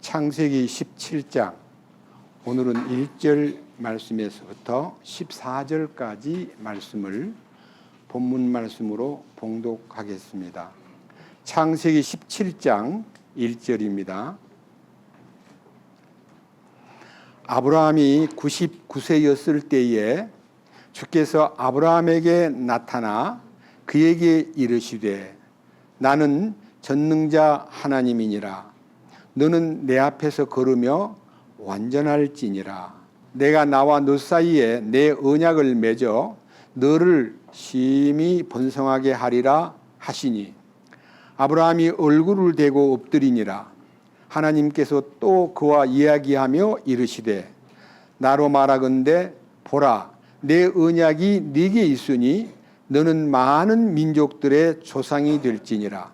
창세기 17장 오늘은 1절 말씀에서부터 14절까지 말씀을 본문 말씀으로 봉독하겠습니다. 창세기 17장 1절입니다. 아브라함이 99세였을 때에 주께서 아브라함에게 나타나 그에게 이르시되 나는 전능자 하나님이니라. 너는 내 앞에서 걸으며 완전할지니라. 내가 나와 너 사이에 내 언약을 맺어 너를 심히 번성하게 하리라 하시니 아브라함이 얼굴을 대고 엎드리니라. 하나님께서 또 그와 이야기하며 이르시되 나로 말하건대 보라 내 언약이 네게 있으니 너는 많은 민족들의 조상이 될지니라.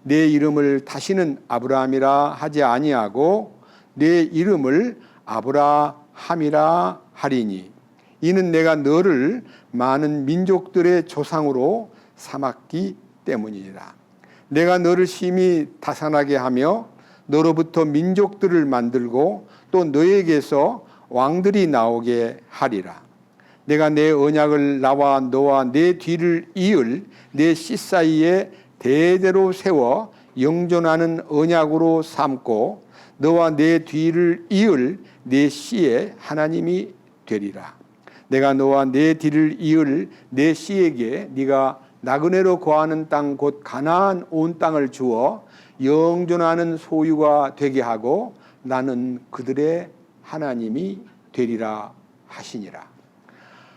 내 이름을 다시는 아브라함이라 하지 아니하고 내 이름을 아브라함이라 하리니 이는 내가 너를 많은 민족들의 조상으로 삼았기 때문이니라. 내가 너를 심히 다산하게 하며 너로부터 민족들을 만들고 또 너에게서 왕들이 나오게 하리라. 내가 내 언약을 나와 너와 내 뒤를 이을 내 씨 사이에 대대로 세워 영존하는 언약으로 삼고 너와 내 뒤를 이을 내 씨의 하나님이 되리라. 내가 너와 내 뒤를 이을 내 씨에게 네가 나그네로 거하는 땅 곧 가나안 온 땅을 주어 영존하는 소유가 되게 하고 나는 그들의 하나님이 되리라 하시니라.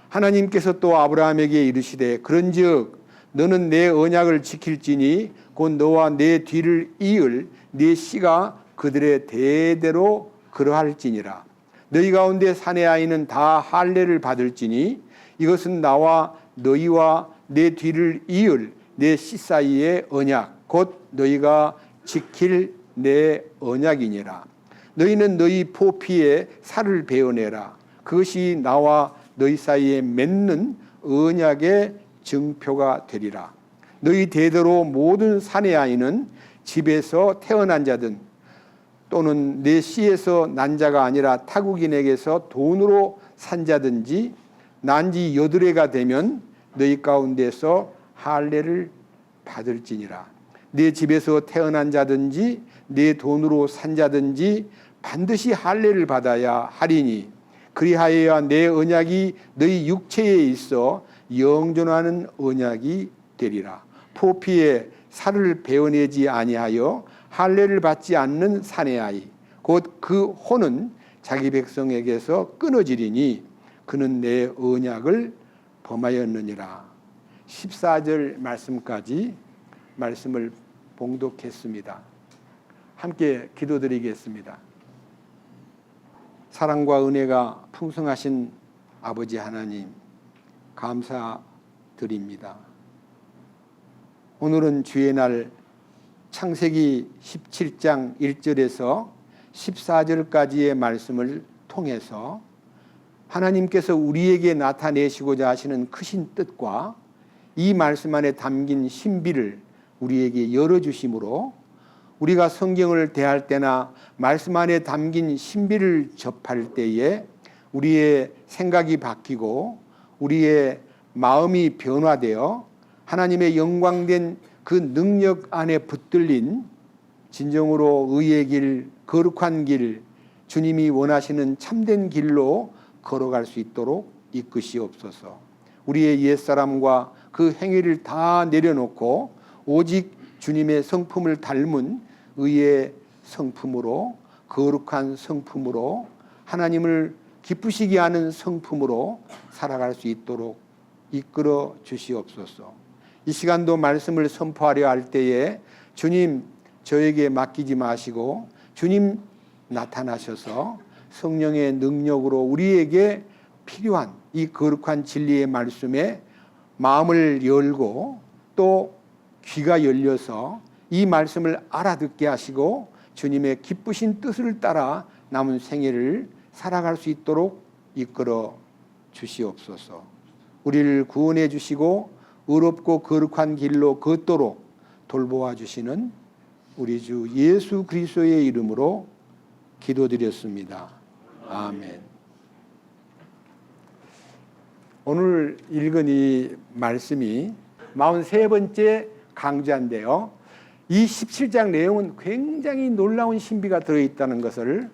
하나님께서 또 아브라함에게 이르시되 그런즉 너는 내 언약을 지킬지니 곧 너와 내 뒤를 이을 네 씨가 그들의 대대로 그러할지니라. 너희 가운데 사내 아이는 다 할례를 받을지니 이것은 나와 너희와 내 뒤를 이을 내 씨 사이의 언약 곧 너희가 지킬 내 언약이니라. 너희는 너희 포피에 살을 베어내라. 그것이 나와 너희 사이에 맺는 언약의 증표가 되리라. 너희 대대로 모든 사내 아이는 집에서 태어난 자든 또는 내 씨에서 난 자가 아니라 타국인에게서 돈으로 산 자든지 난지 8해가 되면 너희 가운데서 할례를 받을지니라. 내 집에서 태어난 자든지 내 돈으로 산 자든지 반드시 할례를 받아야 하리니 그리하여야 내 언약이 너희 육체에 있어 영존하는 언약이 되리라. 포피에 살을 베어내지 아니하여 할례를 받지 않는 사내 아이 곧 그 혼은 자기 백성에게서 끊어지리니 그는 내 언약을 범하였느니라. 14절 말씀까지 말씀을 봉독했습니다. 함께 기도드리겠습니다. 사랑과 은혜가 풍성하신 아버지 하나님 감사드립니다. 오늘은 주의 날 창세기 17장 1절에서 14절까지의 말씀을 통해서 하나님께서 우리에게 나타내시고자 하시는 크신 뜻과 이 말씀 안에 담긴 신비를 우리에게 열어주심으로 우리가 성경을 대할 때나 말씀 안에 담긴 신비를 접할 때에 우리의 생각이 바뀌고 우리의 마음이 변화되어 하나님의 영광된 그 능력 안에 붙들린 진정으로 의의 길, 거룩한 길, 주님이 원하시는 참된 길로 걸어갈 수 있도록 이끄시옵소서. 우리의 옛사람과 그 행위를 다 내려놓고 오직 주님의 성품을 닮은 의의 성품으로 거룩한 성품으로 하나님을 기쁘시게 하는 성품으로 살아갈 수 있도록 이끌어 주시옵소서. 이 시간도 말씀을 선포하려 할 때에 주님 저에게 맡기지 마시고 주님 나타나셔서 성령의 능력으로 우리에게 필요한 이 거룩한 진리의 말씀에 마음을 열고 또 귀가 열려서 이 말씀을 알아듣게 하시고 주님의 기쁘신 뜻을 따라 남은 생애를 살아갈 수 있도록 이끌어 주시옵소서. 우리를 구원해 주시고 의롭고 거룩한 길로 걷도록 돌보아 주시는 우리 주 예수 그리스도의 이름으로 기도드렸습니다. 아멘. 오늘 읽은 이 말씀이 43번째 강좌인데요. 이 17장 내용은 굉장히 놀라운 신비가 들어있다는 것을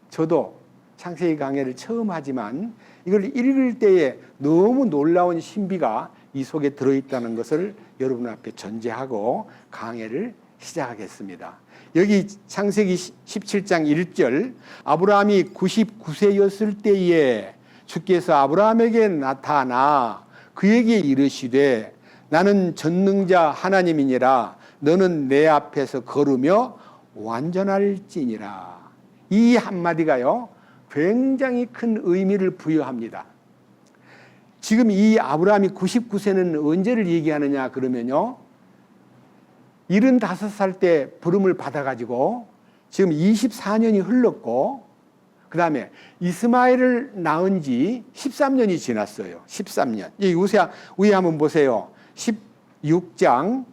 저도 창세기 강해를 처음 하지만 이걸 읽을 때에 너무 놀라운 신비가 이 속에 들어있다는 것을 여러분 앞에 전제하고 강해를 시작하겠습니다. 여기 창세기 17장 1절, 아브라함이 99세였을 때에 주께서 아브라함에게 나타나 그에게 이르시되 나는 전능자 하나님이니라 너는 내 앞에서 걸으며 완전할지니라. 이 한마디가요 굉장히 큰 의미를 부여합니다. 지금 이 아브라함이 99세는 언제를 얘기하느냐 그러면요 75살 때 부름을 받아가지고 지금 24년이 흘렀고 그 다음에 이스마엘을 낳은 지 13년이 지났어요. 13년. 이 위에 한번 보세요. 16장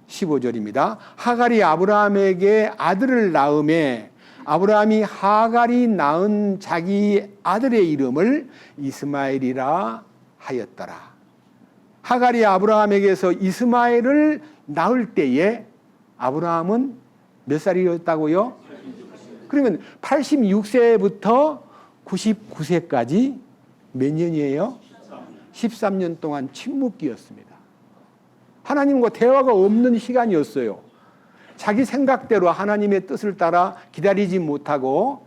15절입니다. 하갈이 아브라함에게 아들을 낳음에 아브라함이 하갈이 낳은 자기 아들의 이름을 이스마엘이라 하였더라. 하갈이 아브라함에게서 이스마엘을 낳을 때에 아브라함은 몇 살이었다고요? 그러면 86세부터 99세까지 몇 년이에요? 13년 동안 침묵기였습니다. 하나님과 대화가 없는 시간이었어요. 자기 생각대로 하나님의 뜻을 따라 기다리지 못하고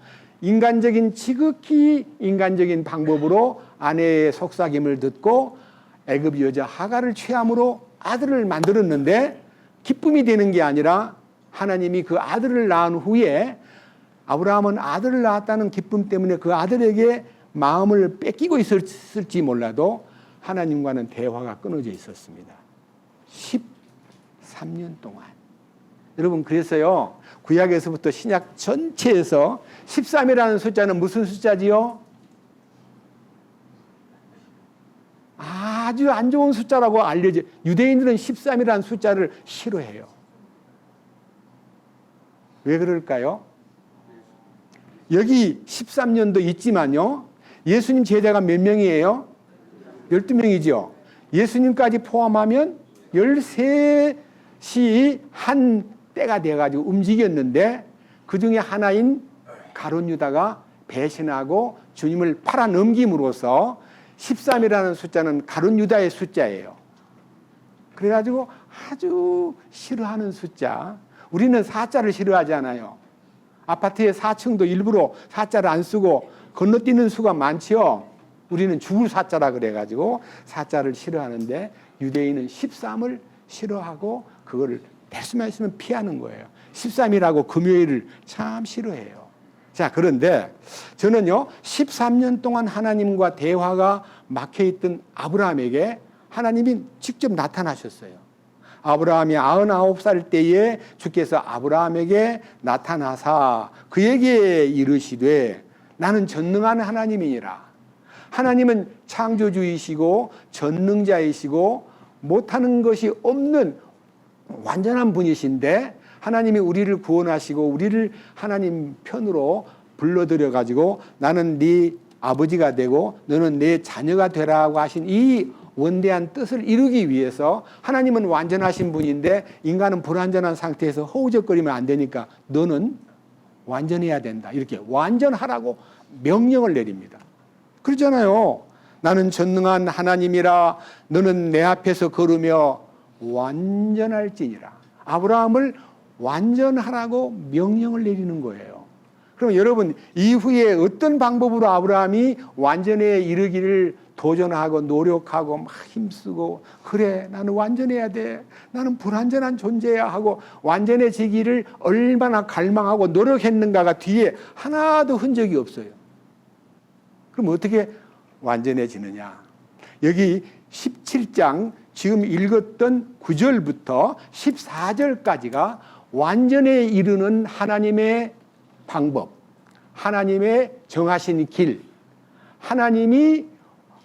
지극히 인간적인 방법으로 아내의 속삭임을 듣고 애굽 여자 하갈을 취함으로 아들을 만들었는데 기쁨이 되는 게 아니라 하나님이 그 아들을 낳은 후에 아브라함은 아들을 낳았다는 기쁨 때문에 그 아들에게 마음을 뺏기고 있었을지 몰라도 하나님과는 대화가 끊어져 있었습니다. 13년 동안. 여러분 그래서요 구약에서부터 신약 전체에서 13이라는 숫자는 무슨 숫자지요? 아주 안 좋은 숫자라고 알려져. 유대인들은 13이라는 숫자를 싫어해요. 왜 그럴까요? 여기 13년도 있지만요 예수님 제자가 몇 명이에요? 12명이죠. 예수님까지 포함하면 13이 한 때가 돼가지고 움직였는데 그 중에 하나인 가룟 유다가 배신하고 주님을 팔아넘김으로써 13이라는 숫자는 가룟 유다의 숫자예요. 그래가지고 아주 싫어하는 숫자. 우리는 4자를 싫어하잖아요. 아파트에 4층도 일부러 4자를 안 쓰고 건너뛰는 수가 많지요. 우리는 죽을 4자라 그래가지고 4자를 싫어하는데 유대인은 13을 싫어하고 그거를 될 수만 있으면 피하는 거예요. 13이라고 금요일을 참 싫어해요. 자, 그런데 저는요 13년 동안 하나님과 대화가 막혀있던 아브라함에게 하나님이 직접 나타나셨어요. 아브라함이 99살 때에 주께서 아브라함에게 나타나사 그에게 이르시되 나는 전능한 하나님이니라. 하나님은 창조주이시고 전능자이시고 못하는 것이 없는 완전한 분이신데 하나님이 우리를 구원하시고 우리를 하나님 편으로 불러들여 가지고 나는 네 아버지가 되고 너는 내 자녀가 되라고 하신 이 원대한 뜻을 이루기 위해서 하나님은 완전하신 분인데 인간은 불완전한 상태에서 허우적거리면 안 되니까 너는 완전해야 된다. 이렇게 완전하라고 명령을 내립니다. 그렇잖아요. 나는 전능한 하나님이라 너는 내 앞에서 걸으며 완전할지니라. 아브라함을 완전하라고 명령을 내리는 거예요. 그럼 여러분 이후에 어떤 방법으로 아브라함이 완전에 이르기를 도전하고 노력하고 막 힘쓰고 그래 나는 완전해야 돼 나는 불완전한 존재야 하고 완전해지기를 얼마나 갈망하고 노력했는가가 뒤에 하나도 흔적이 없어요. 그럼 어떻게 완전해지느냐? 여기 17장 지금 읽었던 9절부터 14절까지가 완전에 이르는 하나님의 방법, 하나님의 정하신 길, 하나님이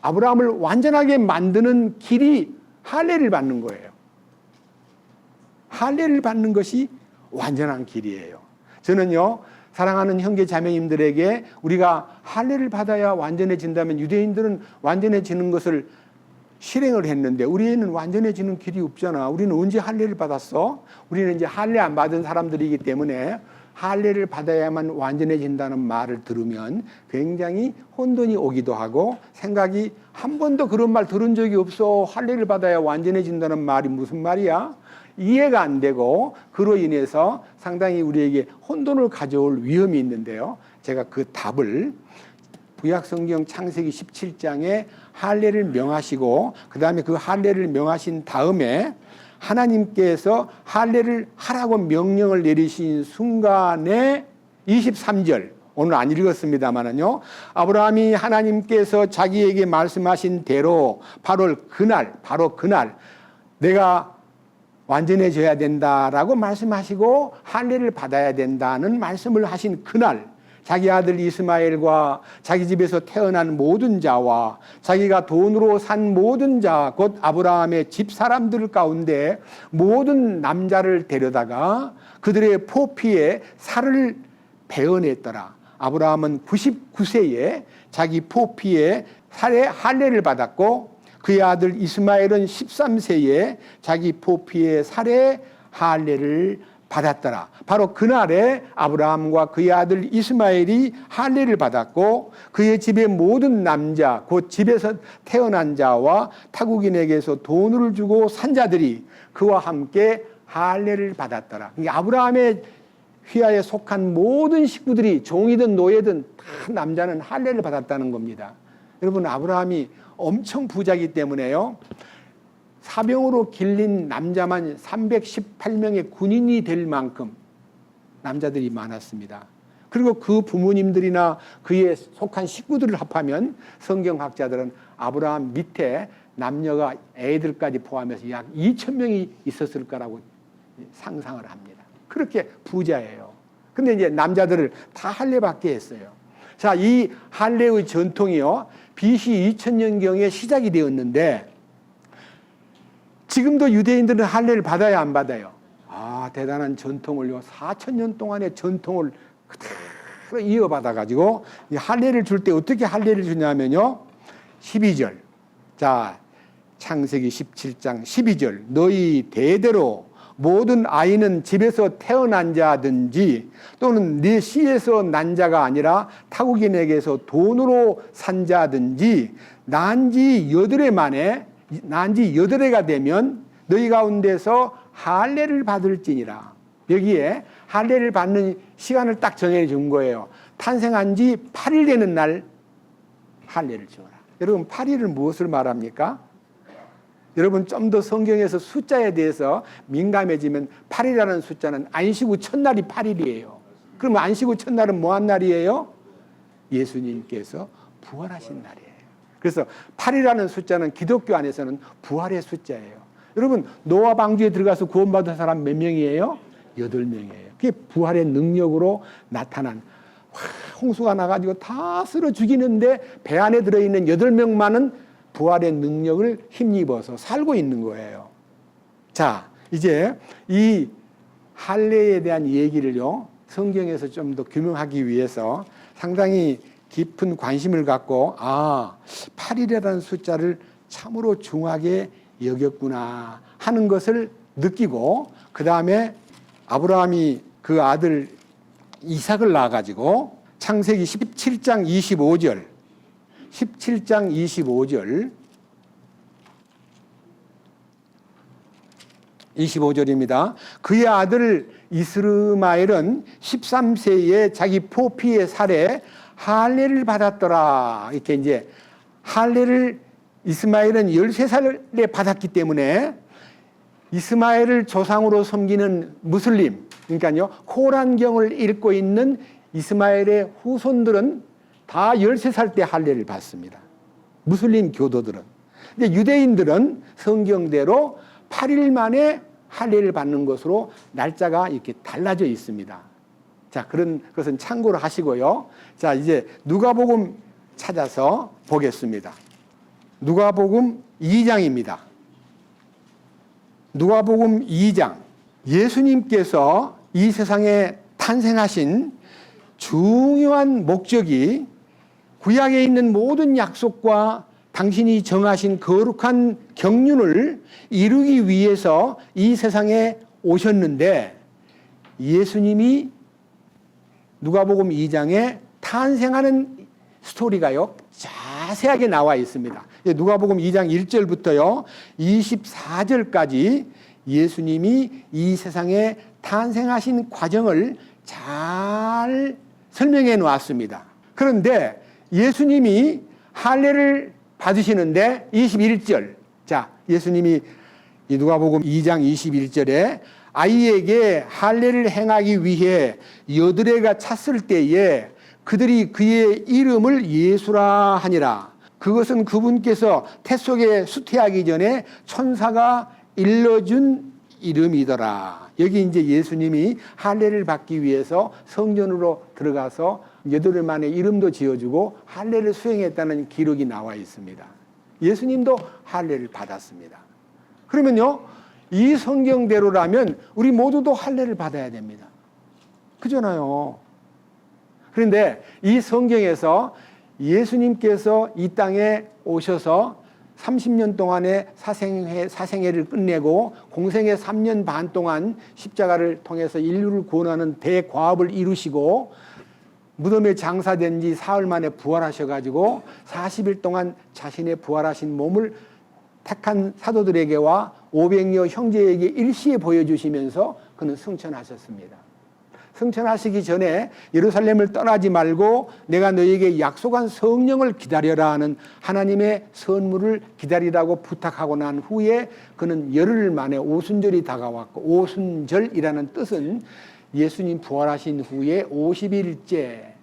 아브라함을 완전하게 만드는 길이 할례를 받는 거예요. 할례를 받는 것이 완전한 길이에요. 저는요, 사랑하는 형제 자매님들에게 우리가 할례를 받아야 완전해진다면 유대인들은 완전해지는 것을 실행을 했는데 우리는 완전해지는 길이 없잖아. 우리는 언제 할례를 받았어? 우리는 이제 할례 안 받은 사람들이기 때문에 할례를 받아야만 완전해진다는 말을 들으면 굉장히 혼돈이 오기도 하고 생각이 한 번도 그런 말 들은 적이 없어. 할례를 받아야 완전해진다는 말이 무슨 말이야? 이해가 안 되고 그로 인해서 상당히 우리에게 혼돈을 가져올 위험이 있는데요. 제가 그 답을 구약성경 창세기 17장에 할례를 명하시고 그 다음에 그 할례를 명하신 다음에 하나님께서 할례를 하라고 명령을 내리신 순간에 23절 오늘 안 읽었습니다만은요. 아브라함이 하나님께서 자기에게 말씀하신 대로 바로 그날 내가 완전해져야 된다라고 말씀하시고 할례를 받아야 된다는 말씀을 하신 그날 자기 아들 이스마엘과 자기 집에서 태어난 모든 자와 자기가 돈으로 산 모든 자, 곧 아브라함의 집 사람들 가운데 모든 남자를 데려다가 그들의 포피에 살을 베어냈더라. 아브라함은 99세에 자기 포피에 살에 할례를 받았고 그의 아들 이스마엘은 13세에 자기 포피에 살에 할례를 받았더라. 바로 그날에 아브라함과 그의 아들 이스마엘이 할례를 받았고 그의 집의 모든 남자 곧 집에서 태어난 자와 타국인에게서 돈을 주고 산 자들이 그와 함께 할례를 받았더라. 아브라함의 휘하에 속한 모든 식구들이 종이든 노예든 다 남자는 할례를 받았다는 겁니다. 여러분 아브라함이 엄청 부자이기 때문에요. 사병으로 길린 남자만 318명의 군인이 될 만큼 남자들이 많았습니다. 그리고 그 부모님들이나 그에 속한 식구들을 합하면 성경학자들은 아브라함 밑에 남녀가 애들까지 포함해서 약 2,000명이 있었을 거라고 상상을 합니다. 그렇게 부자예요. 근데 이제 남자들을 다 할례받게 했어요. 자, 이 할례의 전통이요. BC 2000년경에 시작이 되었는데 지금도 유대인들은 할례를 받아야 안 받아요? 아, 대단한 전통을요. 4,000년 동안의 전통을 그대로 이어받아가지고 할례를 줄 때 어떻게 할례를 주냐면요. 12절. 자, 창세기 17장 12절. 너희 대대로 모든 아이는 집에서 태어난 자든지 또는 네 씨에서 난 자가 아니라 타국인에게서 돈으로 산 자든지 난지 8해 만에 난지 8해가 되면 너희 가운데서 할례를 받을지니라. 여기에 할례를 받는 시간을 딱 정해 준 거예요. 탄생한 지 8일 되는 날 할례를 주어라. 여러분 8일은 무엇을 말합니까? 여러분 좀 더 성경에서 숫자에 대해서 민감해지면 8이라는 숫자는 안식 후 첫날이 8일이에요. 그러면 안식 후 첫날은 뭐한 날이에요? 예수님께서 부활하신 날이에요. 그래서 8이라는 숫자는 기독교 안에서는 부활의 숫자예요. 여러분 노아 방주에 들어가서 구원받은 사람 몇 명이에요? 8명이에요. 그게 부활의 능력으로 나타난 홍수가 나가지고 다 쓸어 죽이는데 배 안에 들어있는 8명만은 부활의 능력을 힘입어서 살고 있는 거예요. 자, 이제 이 할례에 대한 얘기를요, 성경에서 좀 더 규명하기 위해서 상당히 깊은 관심을 갖고, 8일이라는 숫자를 참으로 중하게 여겼구나 하는 것을 느끼고, 그 다음에 아브라함이 그 아들 이삭을 낳아가지고 창세기 17장 25절 17장 25절 25절입니다. 그의 아들 이스마엘은 13세에 자기 포피의 살에 할례를 받았더라. 이렇게 이제 할례를 이스마엘은 13살에 받았기 때문에 이스마엘을 조상으로 섬기는 무슬림, 그러니까요, 코란경을 읽고 있는 이스마엘의 후손들은 다 13살 때 할례를 받습니다. 무슬림 교도들은. 근데 유대인들은 성경대로 8일 만에 할례를 받는 것으로 날짜가 이렇게 달라져 있습니다. 자, 그런 것은 참고로 하시고요. 자, 이제 누가복음 찾아서 보겠습니다. 누가복음 2장입니다. 누가복음 2장. 예수님께서 이 세상에 탄생하신 중요한 목적이 구약에 있는 모든 약속과 당신이 정하신 거룩한 경륜을 이루기 위해서 이 세상에 오셨는데, 예수님이 누가복음 2장에 탄생하는 스토리가요 자세하게 나와 있습니다. 누가복음 2장 1절부터요 24절까지 예수님이 이 세상에 탄생하신 과정을 잘 설명해 놓았습니다. 그런데 예수님이 할례를 받으시는데 21절, 자, 예수님이 이 누가복음 2장 21절에 아이에게 할례를 행하기 위해 여드레가 찼을 때에 그들이 그의 이름을 예수라 하니라. 그것은 그분께서 태 속에 수태하기 전에 천사가 일러준 이름이더라. 여기 이제 예수님이 할례를 받기 위해서 성전으로 들어가서 여드레만의 이름도 지어주고 할례를 수행했다는 기록이 나와 있습니다. 예수님도 할례를 받았습니다. 그러면요, 이 성경대로라면 우리 모두도 할례를 받아야 됩니다. 그잖아요. 그런데 이 성경에서 예수님께서 이 땅에 오셔서 30년 동안의 사생애를 끝내고 공생의 3년 반 동안 십자가를 통해서 인류를 구원하는 대과업을 이루시고 무덤에 장사된 지 사흘 만에 부활하셔가지고 40일 동안 자신의 부활하신 몸을 택한 사도들에게와 500여 형제에게 일시에 보여주시면서 그는 승천하셨습니다. 승천하시기 전에 예루살렘을 떠나지 말고 내가 너에게 약속한 성령을 기다려라 하는 하나님의 선물을 기다리라고 부탁하고 난 후에 그는 열흘 만에 오순절이 다가왔고, 오순절이라는 뜻은 예수님 부활하신 후에 50일째,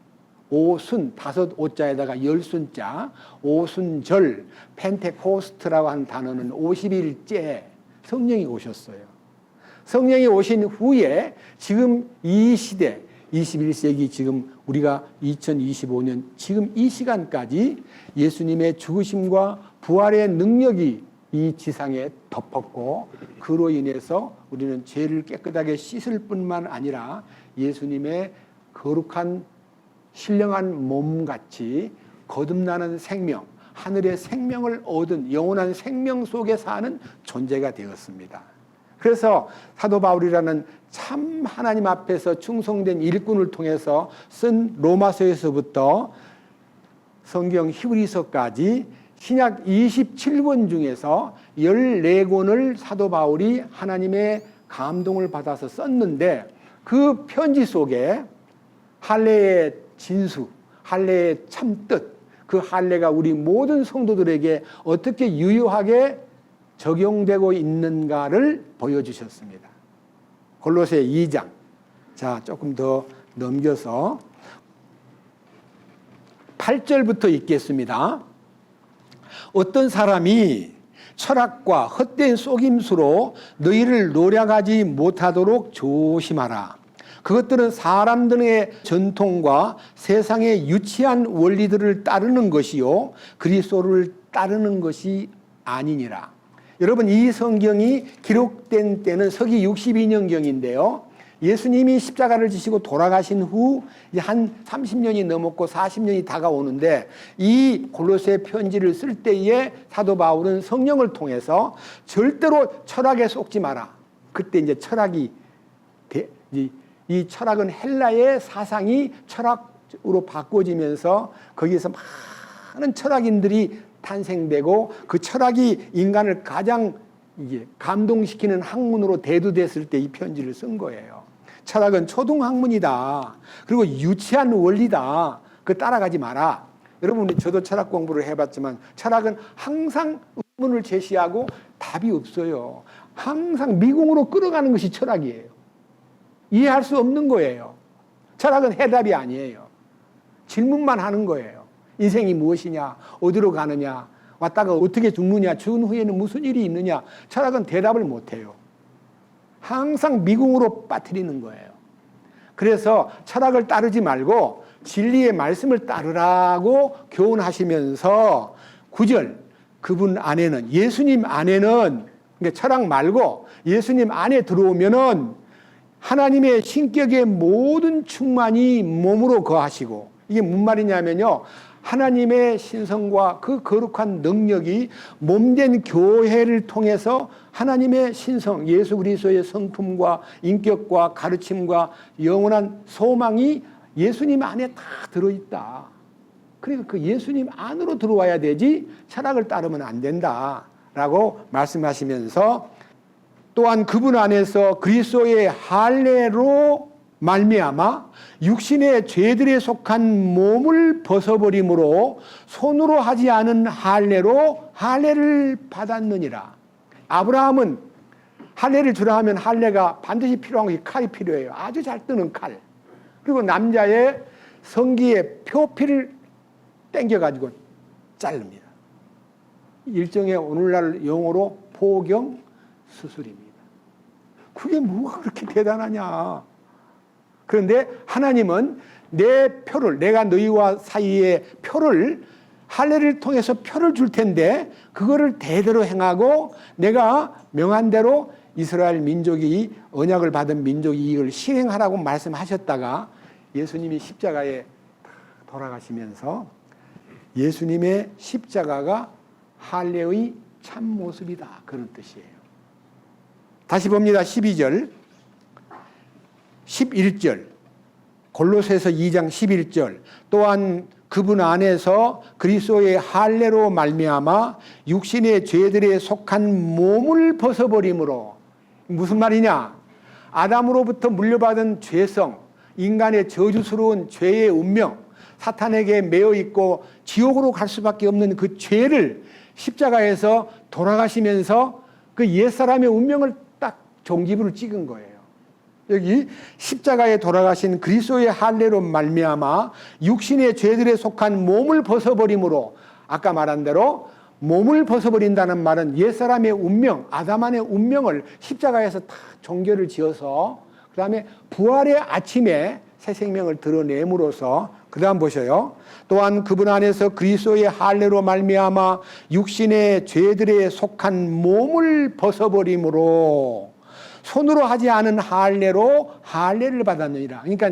오순, 5오자에다가 열순자, 오순절, 펜테코스트라고 하는 단어는 50일째 성령이 오셨어요. 성령이 오신 후에 지금 이 시대, 21세기 지금 우리가 2025년 지금 이 시간까지 예수님의 죽으심과 부활의 능력이 이 지상에 덮었고, 그로 인해서 우리는 죄를 깨끗하게 씻을 뿐만 아니라 예수님의 거룩한 신령한 몸같이 거듭나는 생명, 하늘의 생명을 얻은 영원한 생명 속에 사는 존재가 되었습니다. 그래서 사도 바울이라는 참 하나님 앞에서 충성된 일꾼을 통해서 쓴 로마서에서부터 성경 히브리서까지 신약 27권 중에서 14권을 사도 바울이 하나님의 감동을 받아서 썼는데, 그 편지 속에 할례의 진수, 할례의 참뜻, 그 할례가 우리 모든 성도들에게 어떻게 유효하게 적용되고 있는가를 보여주셨습니다. 골로새 2장. 자, 조금 더 넘겨서 8절부터 읽겠습니다. 어떤 사람이 철학과 헛된 속임수로 너희를 노략하지 못하도록 조심하라. 그것들은 사람들의 전통과 세상의 유치한 원리들을 따르는 것이요 그리스도를 따르는 것이 아니니라. 여러분, 이 성경이 기록된 때는 서기 62년경인데요. 예수님이 십자가를 지시고 돌아가신 후 한 30년이 넘었고 40년이 다가오는데, 이 골로새 편지를 쓸 때에 사도 바울은 성령을 통해서 절대로 철학에 속지 마라. 그때 이제 철학이 이 철학은 헬라의 사상이 철학으로 바꿔지면서 거기에서 많은 철학인들이 탄생되고, 그 철학이 인간을 가장 감동시키는 학문으로 대두됐을 때 이 편지를 쓴 거예요. 철학은 초등학문이다. 그리고 유치한 원리다. 그 따라가지 마라. 여러분, 저도 철학 공부를 해봤지만 철학은 항상 의문을 제시하고 답이 없어요. 항상 미궁으로 끌어가는 것이 철학이에요. 이해할 수 없는 거예요. 철학은 해답이 아니에요. 질문만 하는 거예요. 인생이 무엇이냐, 어디로 가느냐, 왔다가 어떻게 죽느냐, 죽은 후에는 무슨 일이 있느냐. 철학은 대답을 못해요. 항상 미궁으로 빠뜨리는 거예요. 그래서 철학을 따르지 말고 진리의 말씀을 따르라고 교훈하시면서 9절, 그분 안에는, 예수님 안에는, 그러니까 철학 말고 예수님 안에 들어오면은 하나님의 신격의 모든 충만이 몸으로 거하시고, 이게 무슨 말이냐면요, 하나님의 신성과 그 거룩한 능력이 몸된 교회를 통해서 하나님의 신성, 예수 그리스도의 성품과 인격과 가르침과 영원한 소망이 예수님 안에 다 들어있다. 그러니까 그 예수님 안으로 들어와야 되지 철학을 따르면 안 된다라고 말씀하시면서, 또한 그분 안에서 그리스도의 할례로 말미암아 육신의 죄들에 속한 몸을 벗어버림으로 손으로 하지 않은 할례로 할례를 받았느니라. 아브라함은 할례를 주라 하면 할례가 반드시 필요한 것이 칼이 필요해요. 아주 잘 뜨는 칼. 그리고 남자의 성기의 표피를 땡겨가지고 자릅니다. 일종의 오늘날 용어로 포경 수술입니다. 그게 뭐가 그렇게 대단하냐. 그런데 하나님은 내 표를, 내가 너희와 사이의 표를, 할례를 통해서 표를 줄 텐데 그거를 대대로 행하고 내가 명한 대로 이스라엘 민족이, 언약을 받은 민족이 이걸 실행하라고 말씀하셨다가 예수님이 십자가에 돌아가시면서 예수님의 십자가가 할례의 참 모습이다, 그런 뜻이에요. 다시 봅니다. 12절, 11절, 골로새서 2장 11절. 또한 그분 안에서 그리스도의 할례로 말미암아 육신의 죄들에 속한 몸을 벗어버림으로. 무슨 말이냐? 아담으로부터 물려받은 죄성, 인간의 저주스러운 죄의 운명, 사탄에게 매여 있고 지옥으로 갈 수밖에 없는 그 죄를 십자가에서 돌아가시면서 그 옛사람의 운명을 딱 종지부를 찍은 거예요. 여기 십자가에 돌아가신 그리스도의 할례로 말미암아 육신의 죄들에 속한 몸을 벗어버림으로, 아까 말한 대로 몸을 벗어버린다는 말은 옛사람의 운명, 아담 안의 운명을 십자가에서 다 종결을 지어서 그 다음에 부활의 아침에 새 생명을 드러냄으로써, 그 다음 보셔요. 또한 그분 안에서 그리스도의 할례로 말미암아 육신의 죄들에 속한 몸을 벗어버림으로 손으로 하지 않은 할례로 할례를 받았느니라. 그러니까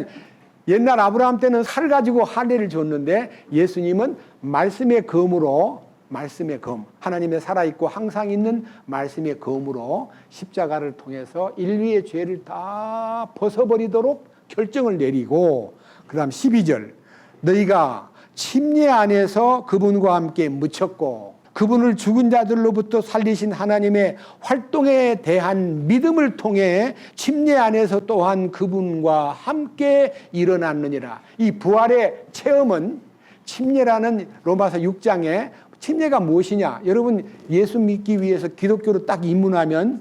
옛날 아브라함 때는 칼 가지고 할례를 줬는데 예수님은 말씀의 검으로, 말씀의 검, 하나님의 살아있고 항상 있는 말씀의 검으로 십자가를 통해서 인류의 죄를 다 벗어버리도록 결정을 내리고, 그 다음 12절, 너희가 침례 안에서 그분과 함께 묻혔고 그분을 죽은 자들로부터 살리신 하나님의 활동에 대한 믿음을 통해 침례 안에서 또한 그분과 함께 일어났느니라. 이 부활의 체험은 침례라는 로마서 6장에 침례가 무엇이냐? 여러분, 예수 믿기 위해서 기독교로 딱 입문하면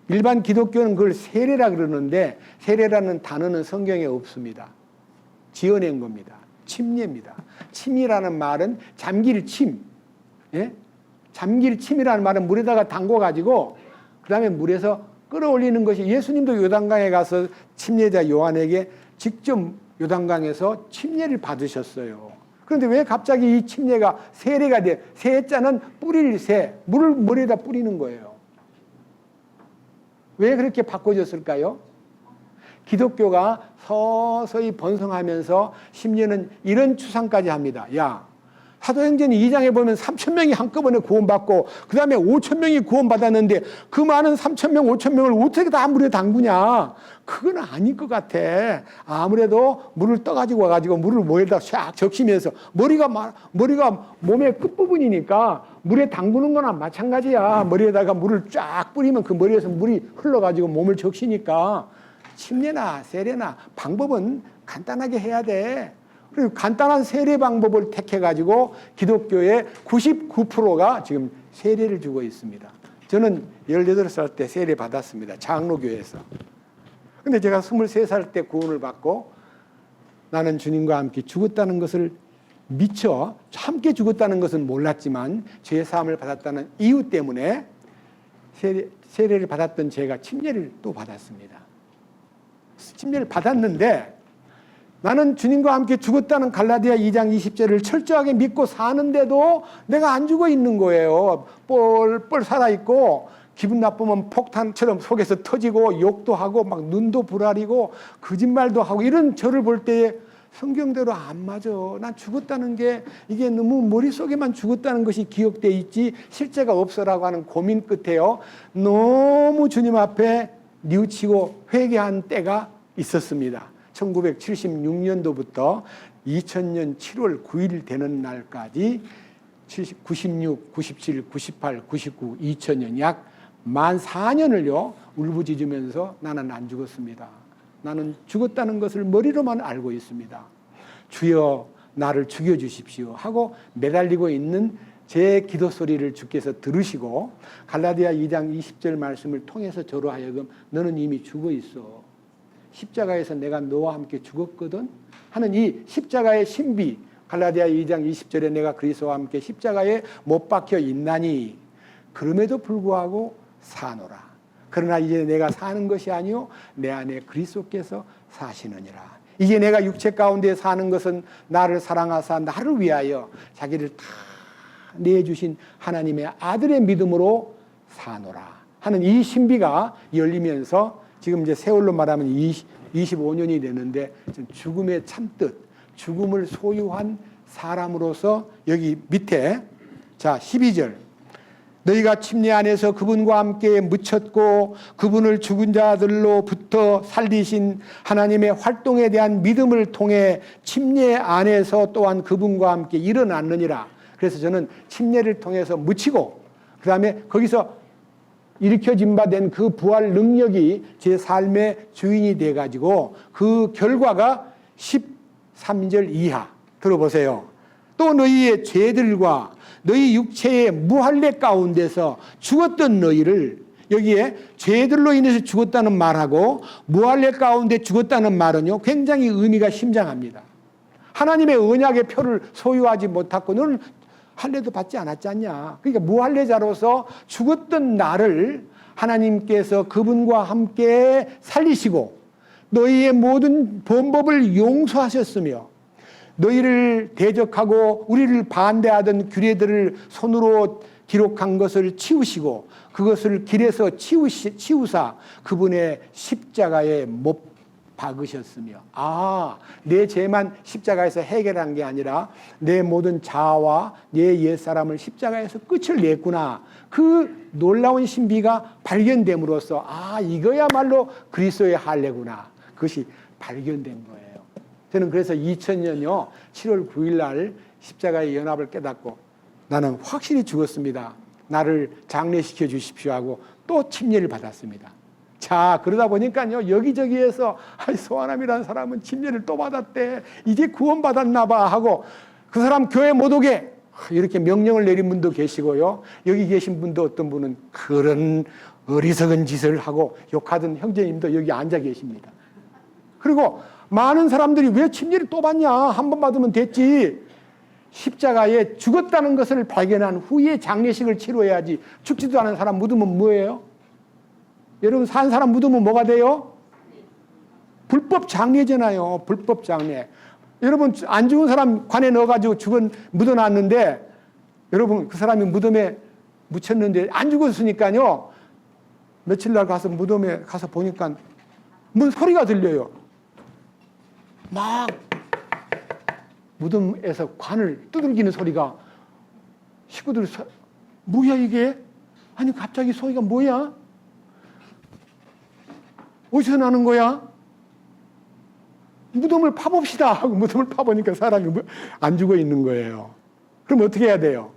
일반 기독교는 그걸 세례라 그러는데 세례라는 단어는 성경에 없습니다. 지어낸 겁니다. 침례입니다. 침이라는 말은 잠길 침, 예? 잠길 침이라는 말은 물에다가 담궈가지고 그 다음에 물에서 끌어올리는 것이, 예수님도 요단강에 가서 침례자 요한에게 직접 요단강에서 침례를 받으셨어요. 그런데 왜 갑자기 이 침례가 세례가 돼? 세자는 뿌릴 새, 물을 머리에다 뿌리는 거예요. 왜 그렇게 바꿔졌을까요? 기독교가 서서히 번성하면서 심지어는 이런 추상까지 합니다. 야, 사도행전 2장에 보면 3,000명이 한꺼번에 구원받고 그 다음에 5,000명이 구원받았는데 그 많은 3,000명, 5,000명을 어떻게 다 물에 담그냐? 그건 아닐 것 같아. 아무래도 물을 떠가지고 와가지고 물을 머리에다 샥 적시면서 머리가 몸의 끝부분이니까 물에 담그는 거나 마찬가지야. 머리에다가 물을 쫙 뿌리면 그 머리에서 물이 흘러가지고 몸을 적시니까 침례나 세례나 방법은 간단하게 해야 돼. 그리고 간단한 세례 방법을 택해가지고 기독교의 99%가 지금 세례를 주고 있습니다. 저는 18살 때 세례 받았습니다. 장로교에서. 근데 제가 23살 때 구원을 받고 나는 주님과 함께 죽었다는 것을 미처 함께 죽었다는 것은 몰랐지만 죄사함을 받았다는 이유 때문에 세례를 받았던 제가 침례를 또 받았습니다. 침례를 받았는데 나는 주님과 함께 죽었다는 갈라디아 2장 20절을 철저하게 믿고 사는데도 내가 안 죽어 있는 거예요. 뻘뻘 살아있고 기분 나쁘면 폭탄처럼 속에서 터지고 욕도 하고 막 눈도 부라리고 거짓말도 하고 이런 저를 볼 때에 성경대로 안 맞아. 난 죽었다는 게 이게 너무 머릿속에만 죽었다는 것이 기억돼 있지 실제가 없어라고 하는 고민 끝에요. 너무 주님 앞에 뉘우치고 회개한 때가 있었습니다. 1976년도부터 2000년 7월 9일 되는 날까지 96, 97, 98, 99, 2000년 약 만 4년을요 울부짖으면서 나는 안 죽었습니다. 나는 죽었다는 것을 머리로만 알고 있습니다. 주여 나를 죽여주십시오 하고 매달리고 있는 제 기도 소리를 주께서 들으시고 갈라디아 2장 20절 말씀을 통해서 저로 하여금 너는 이미 죽어 있어. 십자가에서 내가 너와 함께 죽었거든 하는 이 십자가의 신비 갈라디아 2장 20절에 내가 그리스도와 함께 십자가에 못 박혀 있나니 그럼에도 불구하고 사노라. 그러나 이제 내가 사는 것이 아니요 내 안에 그리스도께서 사시느니라. 이제 내가 육체 가운데 사는 것은 나를 사랑하사 나를 위하여 자기를 다 내주신 하나님의 아들의 믿음으로 사노라 하는 이 신비가 열리면서 지금 이제 세월로 말하면 25년이 되는데 죽음의 참뜻, 죽음을 소유한 사람으로서 여기 밑에 자 12절 너희가 침례 안에서 그분과 함께 묻혔고 그분을 죽은 자들로부터 살리신 하나님의 활동에 대한 믿음을 통해 침례 안에서 또한 그분과 함께 일어났느니라. 그래서 저는 침례를 통해서 묻히고 그 다음에 거기서 일으켜진 바 된 그 부활 능력이 제 삶의 주인이 돼가지고 그 결과가 13절 이하 들어보세요. 또 너희의 죄들과 너희 육체의 무할례 가운데서 죽었던 너희를 여기에 죄들로 인해서 죽었다는 말하고 무할례 가운데 죽었다는 말은요 굉장히 의미가 심장합니다. 하나님의 언약의 표를 소유하지 못하고 너는 할례도 받지 않았지 않냐. 그러니까 무할례자로서 죽었던 나를 하나님께서 그분과 함께 살리시고 너희의 모든 범법을 용서하셨으며 너희를 대적하고 우리를 반대하던 규례들을 손으로 기록한 것을 치우시고 그것을 길에서 치우사 그분의 십자가에 못 박으셨으며 내 죄만 십자가에서 해결한 게 아니라 내 모든 자아와 내 옛사람을 십자가에서 끝을 냈구나. 그 놀라운 신비가 발견됨으로써 이거야말로 그리스도의 할례구나. 그것이 발견된 거예요. 저는 그래서 2000년요 7월 9일 날 십자가의 연합을 깨닫고 나는 확실히 죽었습니다. 나를 장례시켜 주십시오 하고 또 침례를 받았습니다. 자 그러다 보니까요 여기저기에서 소아남이라는 사람은 침례를 또 받았대. 이제 구원받았나 봐 하고 그 사람 교회 못 오게 이렇게 명령을 내린 분도 계시고요. 여기 계신 분도 어떤 분은 그런 어리석은 짓을 하고 욕하던 형제님도 여기 앉아 계십니다. 그리고 많은 사람들이 왜 침례를 또 받냐? 한 번 받으면 됐지. 십자가에 죽었다는 것을 발견한 후에 장례식을 치러야지. 죽지도 않은 사람 묻으면 뭐예요? 여러분 산 사람 묻으면 뭐가 돼요? 불법 장례잖아요. 불법 장례. 여러분 안 죽은 사람 관에 넣어가지고 묻어놨는데 여러분 그 사람이 무덤에 묻혔는데 안 죽었으니까요. 며칠 날 가서 무덤에 가서 보니까 뭔 소리가 들려요. 막 무덤에서 관을 두들기는 소리가 식구들 뭐야 이게? 아니 갑자기 소리가 뭐야? 어디서 나는 거야? 무덤을 파봅시다 하고 무덤을 파보니까 사람이 안 죽어 있는 거예요. 그럼 어떻게 해야 돼요?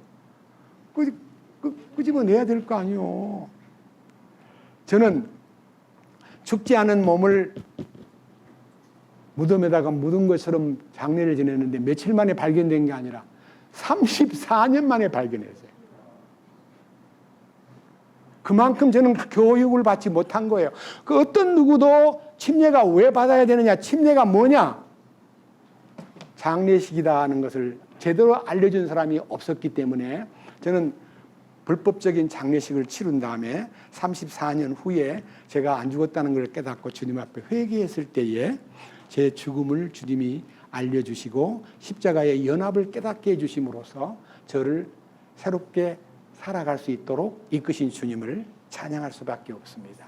끄집어내야 될 거 아니요. 저는 죽지 않은 몸을 무덤에다가 묻은 것처럼 장례를 지냈는데 며칠 만에 발견된 게 아니라 34년 만에 발견했어요. 그만큼 저는 교육을 받지 못한 거예요. 그 어떤 누구도 침례가 왜 받아야 되느냐, 침례가 뭐냐, 장례식이다 하는 것을 제대로 알려준 사람이 없었기 때문에 저는 불법적인 장례식을 치른 다음에 34년 후에 제가 안 죽었다는 걸 깨닫고 주님 앞에 회개했을 때에 제 죽음을 주님이 알려주시고 십자가의 연합을 깨닫게 해주심으로써 저를 새롭게 살아갈 수 있도록 이끄신 주님을 찬양할 수밖에 없습니다.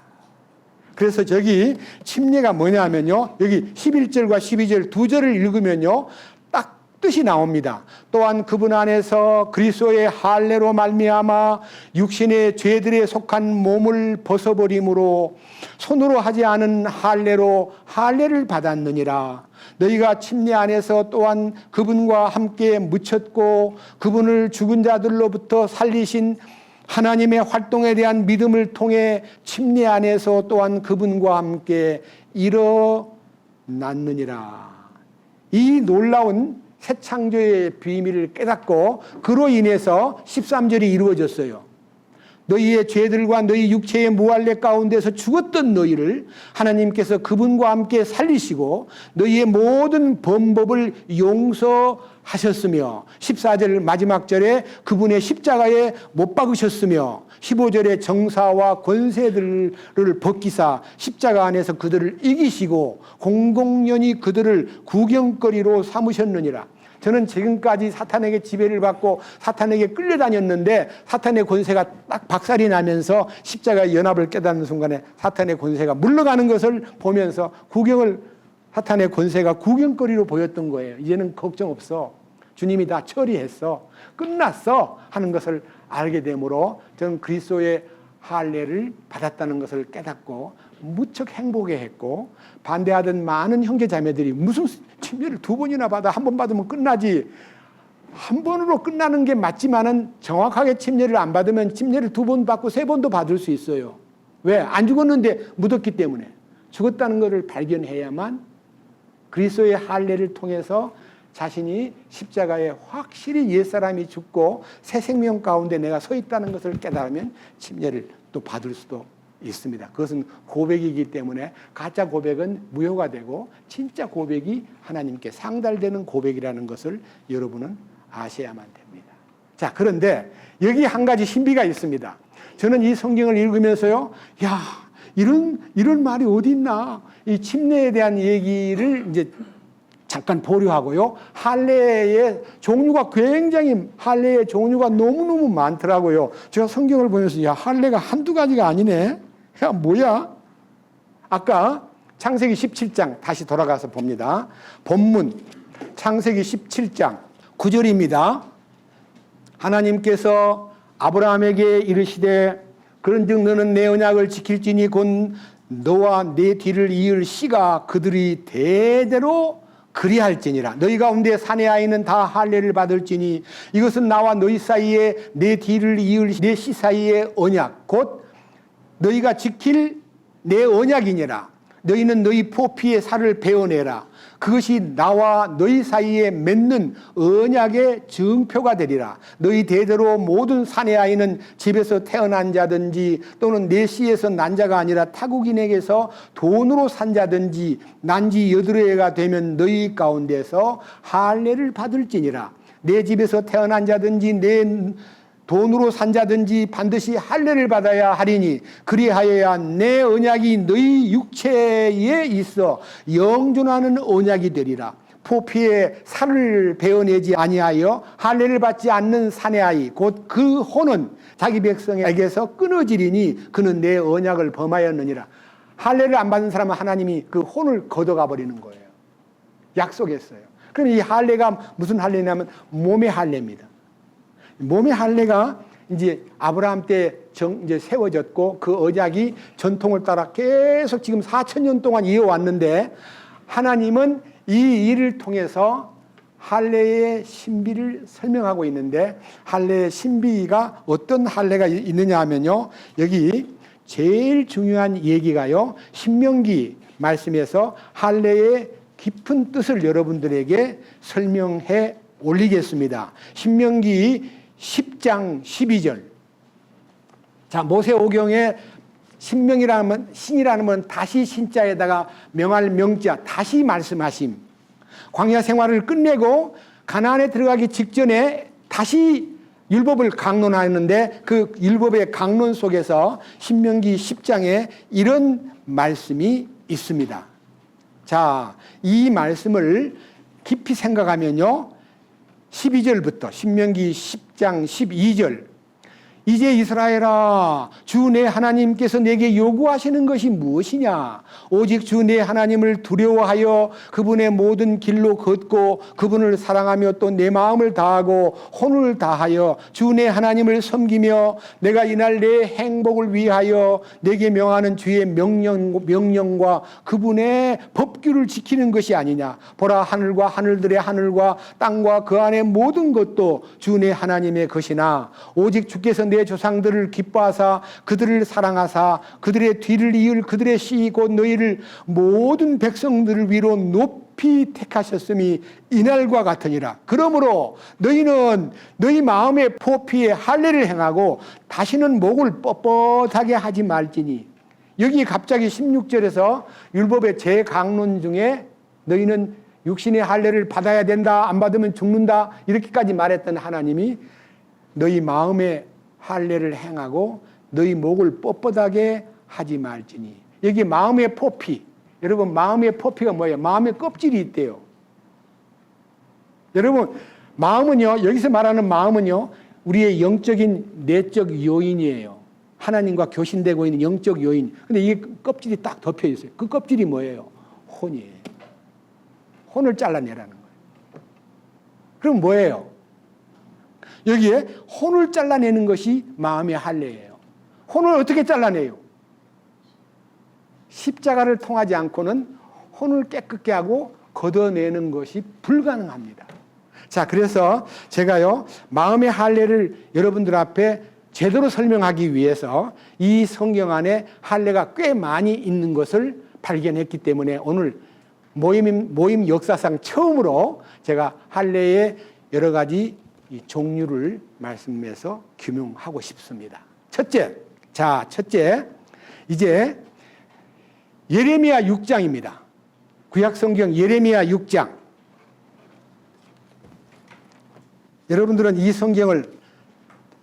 그래서 저기 침례가 뭐냐면요, 여기 11절과 12절 두 절을 읽으면요 딱 뜻이 나옵니다. 또한 그분 안에서 그리스도의 할례로 말미암아 육신의 죄들에 속한 몸을 벗어버림으로 손으로 하지 않은 할례로 할례를 받았느니라. 너희가 침례 안에서 또한 그분과 함께 묻혔고 그분을 죽은 자들로부터 살리신 하나님의 활동에 대한 믿음을 통해 침례 안에서 또한 그분과 함께 일어났느니라. 이 놀라운 새 창조의 비밀을 깨닫고 그로 인해서 13절이 이루어졌어요. 너희의 죄들과 너희 육체의 무할례 가운데서 죽었던 너희를 하나님께서 그분과 함께 살리시고 너희의 모든 범법을 용서하셨으며 14절 마지막 절에 그분의 십자가에 못 박으셨으며 15절에 정사와 권세들을 벗기사 십자가 안에서 그들을 이기시고 공공연히 그들을 구경거리로 삼으셨느니라. 저는 지금까지 사탄에게 지배를 받고 사탄에게 끌려다녔는데 사탄의 권세가 딱 박살이 나면서 십자가의 연합을 깨닫는 순간에 사탄의 권세가 물러가는 것을 보면서 사탄의 권세가 구경거리로 보였던 거예요. 이제는 걱정 없어. 주님이 다 처리했어. 끝났어. 하는 것을 알게 되므로 저는 그리스도의 할례를 받았다는 것을 깨닫고 무척 행복해했고, 반대하던 많은 형제 자매들이 무슨 침례를 두 번이나 받아, 한 번 받으면 끝나지, 한 번으로 끝나는 게 맞지만은 정확하게 침례를 안 받으면 침례를 두 번 받고 세 번도 받을 수 있어요. 왜? 안 죽었는데 묻었기 때문에. 죽었다는 것을 발견해야만 그리스도의 할례를 통해서 자신이 십자가에 확실히 옛사람이 죽고 새 생명 가운데 내가 서 있다는 것을 깨달으면 침례를 또 받을 수도 있습니다. 그것은 고백이기 때문에 가짜 고백은 무효가 되고 진짜 고백이 하나님께 상달되는 고백이라는 것을 여러분은 아셔야만 됩니다. 자, 그런데 여기 한 가지 신비가 있습니다. 저는 이 성경을 읽으면서요, 야, 이런 말이 어디 있나? 이 침례에 대한 얘기를 이제 잠깐 보류하고요. 할례의 종류가 너무너무 많더라고요. 제가 성경을 보면서 야, 할례가 한두 가지가 아니네. 야, 뭐야? 아까 창세기 17장 다시 돌아가서 봅니다. 본문 창세기 17장 9절입니다. 하나님께서 아브라함에게 이르시되 그런즉 너는 내 언약을 지킬지니 곧 너와 내 뒤를 이을 씨가 그들이 대대로 그리할지니라. 너희 가운데 사내 아이는 다 할례를 받을지니 이것은 나와 너희 사이에 내 뒤를 이을 내 씨 사이의 언약 곧 너희가 지킬 내 언약이니라. 너희는 너희 포피의 살을 베어내라. 그것이 나와 너희 사이에 맺는 언약의 증표가 되리라. 너희 대대로 모든 사내 아이는 집에서 태어난 자든지 또는 내 씨에서 난 자가 아니라 타국인에게서 돈으로 산 자든지 난지 여드레가 되면 너희 가운데서 할례를 받을지니라. 내 집에서 태어난 자든지 내 돈으로 산 자든지 반드시 할례를 받아야 하리니 그리하여야 내 언약이 너희 육체에 있어 영존하는 언약이 되리라. 포피의 살을 베어내지 아니하여 할례를 받지 않는 사내 아이 곧 그 혼은 자기 백성에게서 끊어지리니 그는 내 언약을 범하였느니라. 할례를 안 받는 사람은 하나님이 그 혼을 걷어가 버리는 거예요. 약속했어요. 그럼 이 할례가 무슨 할례냐면 몸의 할례입니다. 몸의 할례가 이제 아브라함 때 이제 세워졌고 그 언약이 전통을 따라 계속 지금 4,000년 동안 이어왔는데 하나님은 이 일을 통해서 할례의 신비를 설명하고 있는데 할례의 신비가 어떤 할례가 있느냐 하면요. 여기 제일 중요한 얘기가요. 신명기 말씀에서 할례의 깊은 뜻을 여러분들에게 설명해 올리겠습니다. 신명기 10장 12절. 자, 모세오경에 신명이라는 신이라는 건 다시 신자에다가 명할 명자, 다시 말씀하심. 광야 생활을 끝내고 가나안에 들어가기 직전에 다시 율법을 강론하는데 그 율법의 강론 속에서 신명기 10장에 이런 말씀이 있습니다. 자, 이 말씀을 깊이 생각하면요. 12절부터 신명기 10장 12절 이제 이스라엘아, 주 내 하나님께서 내게 요구하시는 것이 무엇이냐? 오직 주 내 하나님을 두려워하여 그분의 모든 길로 걷고 그분을 사랑하며 또 내 마음을 다하고 혼을 다하여 주 내 하나님을 섬기며 내가 이날 내 행복을 위하여 내게 명하는 주의 명령과 그분의 법규를 지키는 것이 아니냐? 보라, 하늘과 하늘들의 하늘과 땅과 그 안에 모든 것도 주 내 하나님의 것이나 오직 주께서 내 조상들을 기뻐하사 그들을 사랑하사 그들의 뒤를 이을 그들의 씨 곧 너희를 모든 백성들을 위로 높이 택하셨음이 이날과 같으니라. 그러므로 너희는 너희 마음의 포피에 할례를 행하고 다시는 목을 뻣뻣하게 하지 말지니. 여기 갑자기 16절에서 율법의 재강론 중에 너희는 육신의 할례를 받아야 된다, 안 받으면 죽는다, 이렇게까지 말했던 하나님이 너희 마음의 할례를 행하고 너희 목을 뻣뻣하게 하지 말지니. 여기 마음의 포피. 여러분, 마음의 포피가 뭐예요? 마음의 껍질이 있대요. 여러분, 마음은요, 여기서 말하는 마음은요, 우리의 영적인 내적 요인이에요. 하나님과 교신되고 있는 영적 요인. 근데 이게 껍질이 딱 덮여 있어요. 그 껍질이 뭐예요? 혼이에요. 혼을 잘라내라는 거예요. 그럼 뭐예요? 여기에 혼을 잘라내는 것이 마음의 할례예요. 혼을 어떻게 잘라내요? 십자가를 통하지 않고는 혼을 깨끗게 하고 걷어내는 것이 불가능합니다. 자, 그래서 제가요, 마음의 할례를 여러분들 앞에 제대로 설명하기 위해서 이 성경 안에 할례가 꽤 많이 있는 것을 발견했기 때문에 오늘 모임 역사상 처음으로 제가 할례의 여러 가지 이 종류를 말씀해서 규명하고 싶습니다. 첫째, 이제 예레미야 6장입니다. 구약성경 예레미야 6장. 여러분들은 이 성경을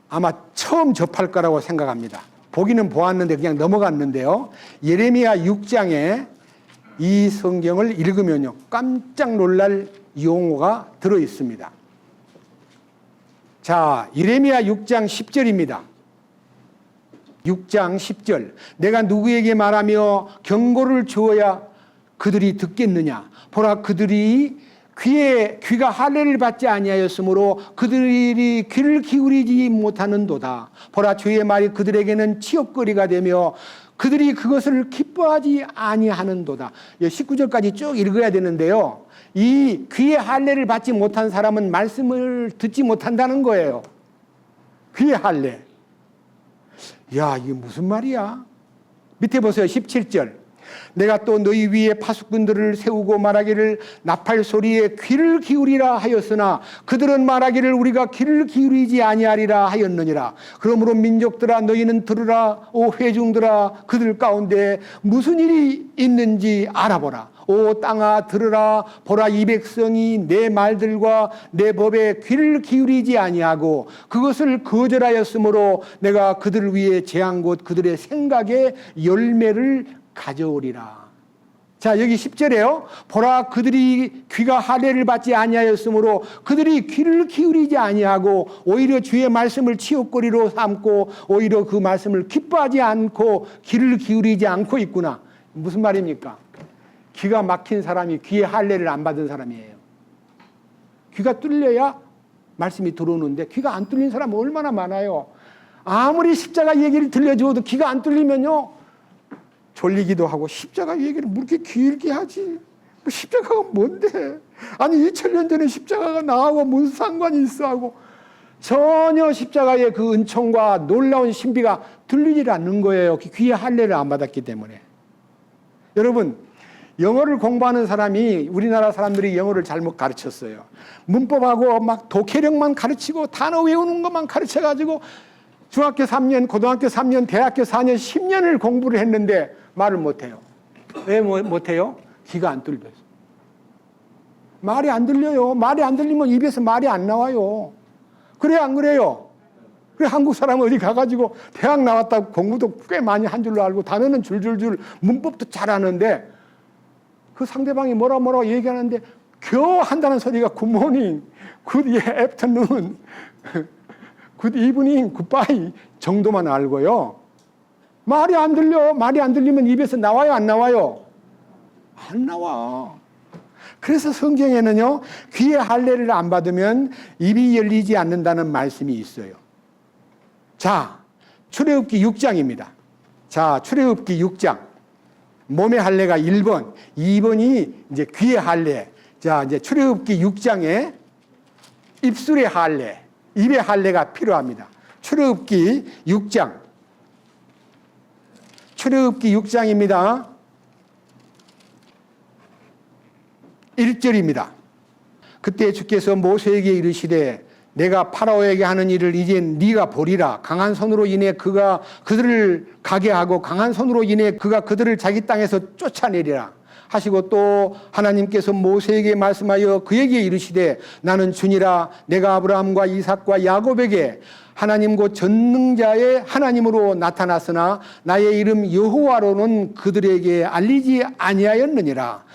아마 처음 접할 거라고 생각합니다. 보기는 보았는데 그냥 넘어갔는데요. 예레미야 6장에 이 성경을 읽으면요, 깜짝 놀랄 용어가 들어 있습니다. 자, 예레미야 6장 10절입니다. 6장 10절. 내가 누구에게 말하며 경고를 주어야 그들이 듣겠느냐? 보라, 그들이 귀가 할례를 받지 아니하였으므로 그들이 귀를 기울이지 못하는도다. 보라, 주의 말이 그들에게는 치욕거리가 되며 그들이 그것을 기뻐하지 아니하는도다. 19절까지 쭉 읽어야 되는데요. 이 귀의 할례를 받지 못한 사람은 말씀을 듣지 못한다는 거예요. 귀의 할례. 야, 이게 무슨 말이야? 밑에 보세요. 17절. 내가 또 너희 위에 파수꾼들을 세우고 말하기를 나팔 소리에 귀를 기울이라 하였으나 그들은 말하기를 우리가 귀를 기울이지 아니하리라 하였느니라. 그러므로 민족들아, 너희는 들으라. 오 회중들아, 그들 가운데 무슨 일이 있는지 알아보라. 오 땅아, 들으라. 보라, 이 백성이 내 말들과 내 법에 귀를 기울이지 아니하고 그것을 거절하였으므로 내가 그들을 위해 재한 곳 그들의 생각에 열매를 가져오리라. 자, 여기 10절에요. 보라, 그들이 귀가 할례를 받지 아니하였으므로 그들이 귀를 기울이지 아니하고 오히려 주의 말씀을 치욕거리로 삼고 오히려 그 말씀을 기뻐하지 않고 귀를 기울이지 않고 있구나. 무슨 말입니까? 귀가 막힌 사람이 귀의 할례를 안 받은 사람이에요. 귀가 뚫려야 말씀이 들어오는데 귀가 안 뚫린 사람은 얼마나 많아요. 아무리 십자가 얘기를 들려주어도 귀가 안 뚫리면요, 졸리기도 하고 십자가 얘기를 뭐 이렇게 길게 하지? 뭐 십자가가 뭔데? 아니 2000년 전에 십자가가 나하고 무슨 상관이 있어 하고 전혀 십자가의 그 은총과 놀라운 신비가 들리질 않는 거예요. 귀의 할례를 안 받았기 때문에. 여러분, 영어를 공부하는 사람이 우리나라 사람들이 영어를 잘못 가르쳤어요. 문법하고 막 독해력만 가르치고 단어 외우는 것만 가르쳐가지고 중학교 3년, 고등학교 3년, 대학교 4년, 10년을 공부를 했는데 말을 못해요. 왜 못해요? 귀가 안 뚫려서. 말이 안 들려요. 말이 안 들리면 입에서 말이 안 나와요. 그래, 안 그래요? 그래, 한국 사람 어디 가가지고 대학 나왔다고 공부도 꽤 많이 한 줄로 알고 단어는 줄줄줄 문법도 잘하는데 그 상대방이 뭐라 얘기하는데 겨우 한다는 소리가 굿모닝, 굿 애프터눈, 이브닝, 굿바이 정도만 알고요. 말이 안 들려. 말이 안 들리면 입에서 나와요, 안 나와요? 안 나와. 그래서 성경에는요, 귀의 할례를 안 받으면 입이 열리지 않는다는 말씀이 있어요. 자, 출애굽기 6장입니다. 자, 출애굽기 6장. 몸의 할례가 1번, 2번이 이제 귀의 할례. 자, 이제 출애굽기 6장에 입술의 할례, 입의 할례가 필요합니다. 출애굽기 6장. 출애굽기 6장입니다. 1절입니다. 그때 주께서 모세에게 이르시되 내가 파라오에게 하는 일을 이제 네가 보리라. 강한 손으로 인해 그가 그들을 가게 하고 강한 손으로 인해 그가 그들을 자기 땅에서 쫓아내리라 하시고, 또 하나님께서 모세에게 말씀하여 그에게 이르시되 나는 주니라. 내가 아브라함과 이삭과 야곱에게 하나님 곧 전능자의 하나님으로 나타났으나 나의 이름 여호와로는 그들에게 알리지 아니하였느니라.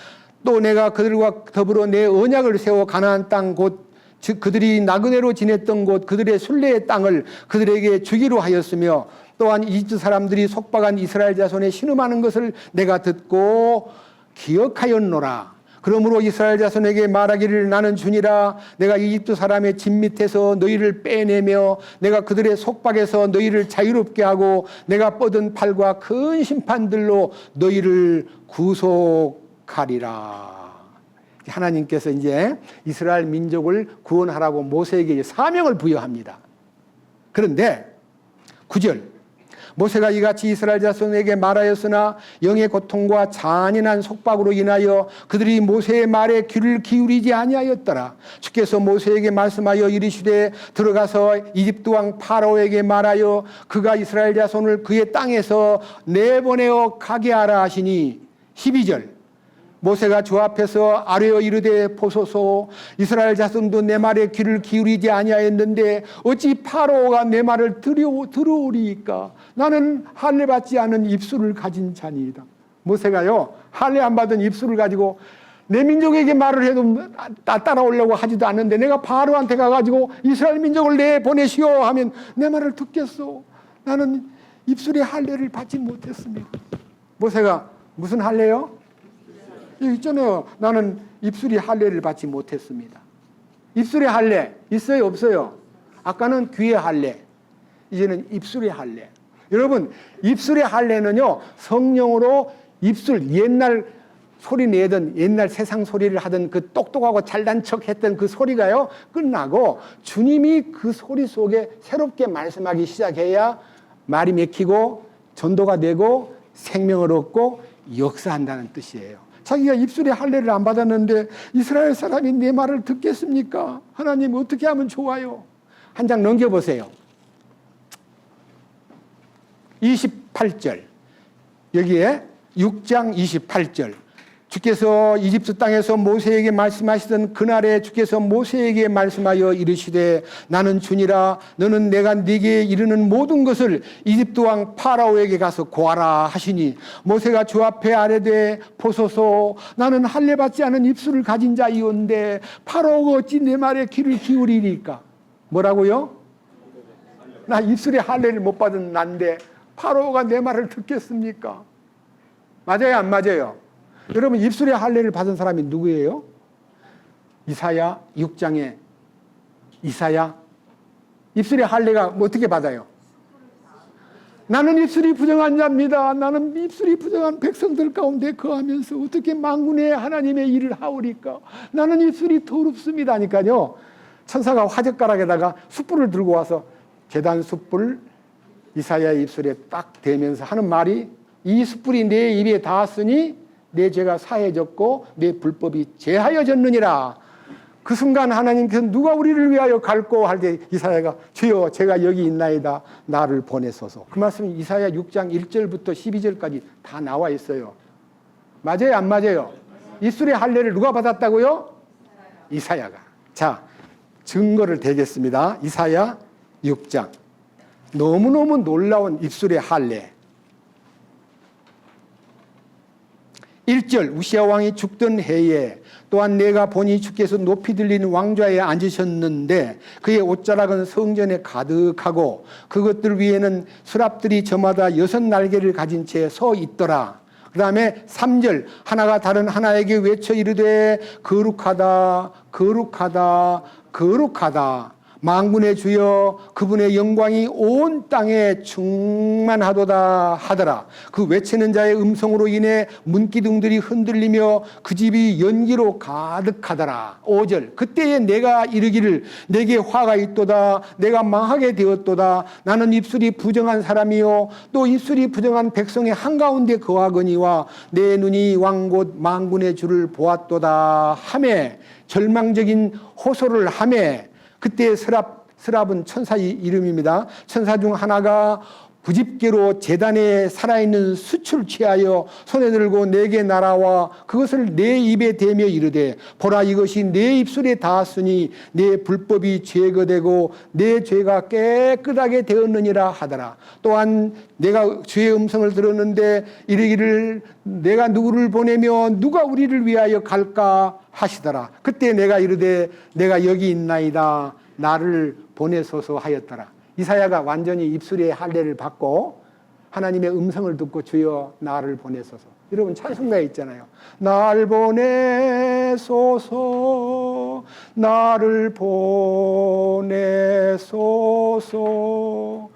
또 내가 그들과 더불어 내 언약을 세워 가나안 땅 곧 즉 그들이 나그네로 지냈던 곳 그들의 순례의 땅을 그들에게 주기로 하였으며, 또한 이집트 사람들이 속박한 이스라엘 자손에 신음하는 것을 내가 듣고 기억하였노라. 그러므로 이스라엘 자손에게 말하기를 나는 주니라. 내가 이집트 사람의 집 밑에서 너희를 빼내며 내가 그들의 속박에서 너희를 자유롭게 하고 내가 뻗은 팔과 큰 심판들로 너희를 구속하리라. 하나님께서 이제 이스라엘 민족을 구원하라고 모세에게 사명을 부여합니다. 그런데 9절, 모세가 이같이 이스라엘 자손에게 말하였으나 영의 고통과 잔인한 속박으로 인하여 그들이 모세의 말에 귀를 기울이지 아니하였더라. 주께서 모세에게 말씀하여 이르시되 들어가서 이집트 왕 파라오에게 말하여 그가 이스라엘 자손을 그의 땅에서 내보내어 가게 하라 하시니, 12절, 모세가 주 앞에서 아뢰어 이르되 보소서 이스라엘 자손도 내 말에 귀를 기울이지 아니하였는데 어찌 파라오가 내 말을 들어오리이까. 나는 할례 받지 않은 입술을 가진 자니이다. 모세가요, 할례 안 받은 입술을 가지고 내 민족에게 말을 해도 따라오려고 하지도 않는데 내가 바로한테 가가지고 이스라엘 민족을 내보내시오 하면 내 말을 듣겠소. 나는 입술의 할례를 받지 못했습니다. 모세가 무슨 할례요? 여기 있잖아요. 나는 입술이 할례를 받지 못했습니다. 입술의 할례 있어요, 없어요? 아까는 귀의 할례, 이제는 입술의 할례. 여러분, 입술의 할례는요, 성령으로 입술, 옛날 소리 내던, 옛날 세상 소리를 하던 그 똑똑하고 잘난 척 했던 그 소리가요, 끝나고 주님이 그 소리 속에 새롭게 말씀하기 시작해야 말이 맥히고 전도가 되고 생명을 얻고 역사한다는 뜻이에요. 자기가 입술에 할례를 안 받았는데 이스라엘 사람이 내 말을 듣겠습니까? 하나님 어떻게 하면 좋아요? 한 장 넘겨보세요. 28절. 여기에 6장 28절. 주께서 이집트 땅에서 모세에게 말씀하시던 그날에 주께서 모세에게 말씀하여 이르시되 나는 주니라. 너는 내가 네게 이르는 모든 것을 이집트 왕 파라오에게 가서 고하라 하시니, 모세가 주 앞에 아뢰되 보소서 나는 할례 받지 않은 입술을 가진 자이온데 파라오가 어찌 내 말에 귀를 기울이리까. 뭐라고요? 나 입술에 할례를 못 받은 난데 파라오가 내 말을 듣겠습니까? 맞아요, 안 맞아요? 여러분, 입술에 할례를 받은 사람이 누구예요? 이사야 6장에 이사야. 입술에 할례가 어떻게 받아요? 나는 입술이 부정한 자입니다. 나는 입술이 부정한 백성들 가운데 거하면서 어떻게 만군의 하나님의 일을 하오리까. 나는 입술이 더럽습니다 하니까요, 천사가 화젓가락에다가 숯불을 들고 와서 제단 숯불 이사야의 입술에 딱 대면서 하는 말이, 이 숯불이 내 입에 닿았으니 내 죄가 사해졌고 내 불법이 제하여졌느니라. 그 순간 하나님께서 누가 우리를 위하여 갈고 할 때 이사야가 주여 제가 여기 있나이다 나를 보내소서. 그 말씀이 이사야 6장 1절부터 12절까지 다 나와 있어요. 맞아요, 안 맞아요? 입술의 할례를 누가 받았다고요? 이사야가. 자, 증거를 대겠습니다. 이사야 6장. 너무너무 놀라운 입술의 할례. 1절 우시야 왕이 죽던 해에 또한 내가 보니 주께서 높이 들리는 왕좌에 앉으셨는데 그의 옷자락은 성전에 가득하고 그것들 위에는 수랍들이 저마다 6날개를 가진 채 서 있더라. 그 다음에 3절 하나가 다른 하나에게 외쳐 이르되 거룩하다 거룩하다 거룩하다 만군의 주여 그분의 영광이 온 땅에 충만하도다 하더라. 그 외치는 자의 음성으로 인해 문기둥들이 흔들리며 그 집이 연기로 가득하더라. 5절 그때에 내가 이르기를 내게 화가 있도다 내가 망하게 되었도다 나는 입술이 부정한 사람이요 또 입술이 부정한 백성의 한가운데 거하거니와 내 눈이 왕곧 만군의 주를 보았도다 하매 절망적인 호소를 하매 그때 스랍은 천사의 이름입니다. 천사 중 하나가 부집게로 제단에 살아있는 숯을 취하여 손에 들고 내게 날아와 그것을 내 입에 대며 이르되 보라 이것이 내 입술에 닿았으니 내 불법이 제거되고 내 죄가 깨끗하게 되었느니라 하더라. 또한 내가 주의 음성을 들었는데 이르기를 내가 누구를 보내며 누가 우리를 위하여 갈까 하시더라. 그때 내가 이르되 내가 여기 있나이다 나를 보내소서 하였더라. 이사야가 완전히 입술의 할례를 받고 하나님의 음성을 듣고 주여 나를 보내소서. 여러분 찬송가에 있잖아요. 나를 보내소서 나를 보내소서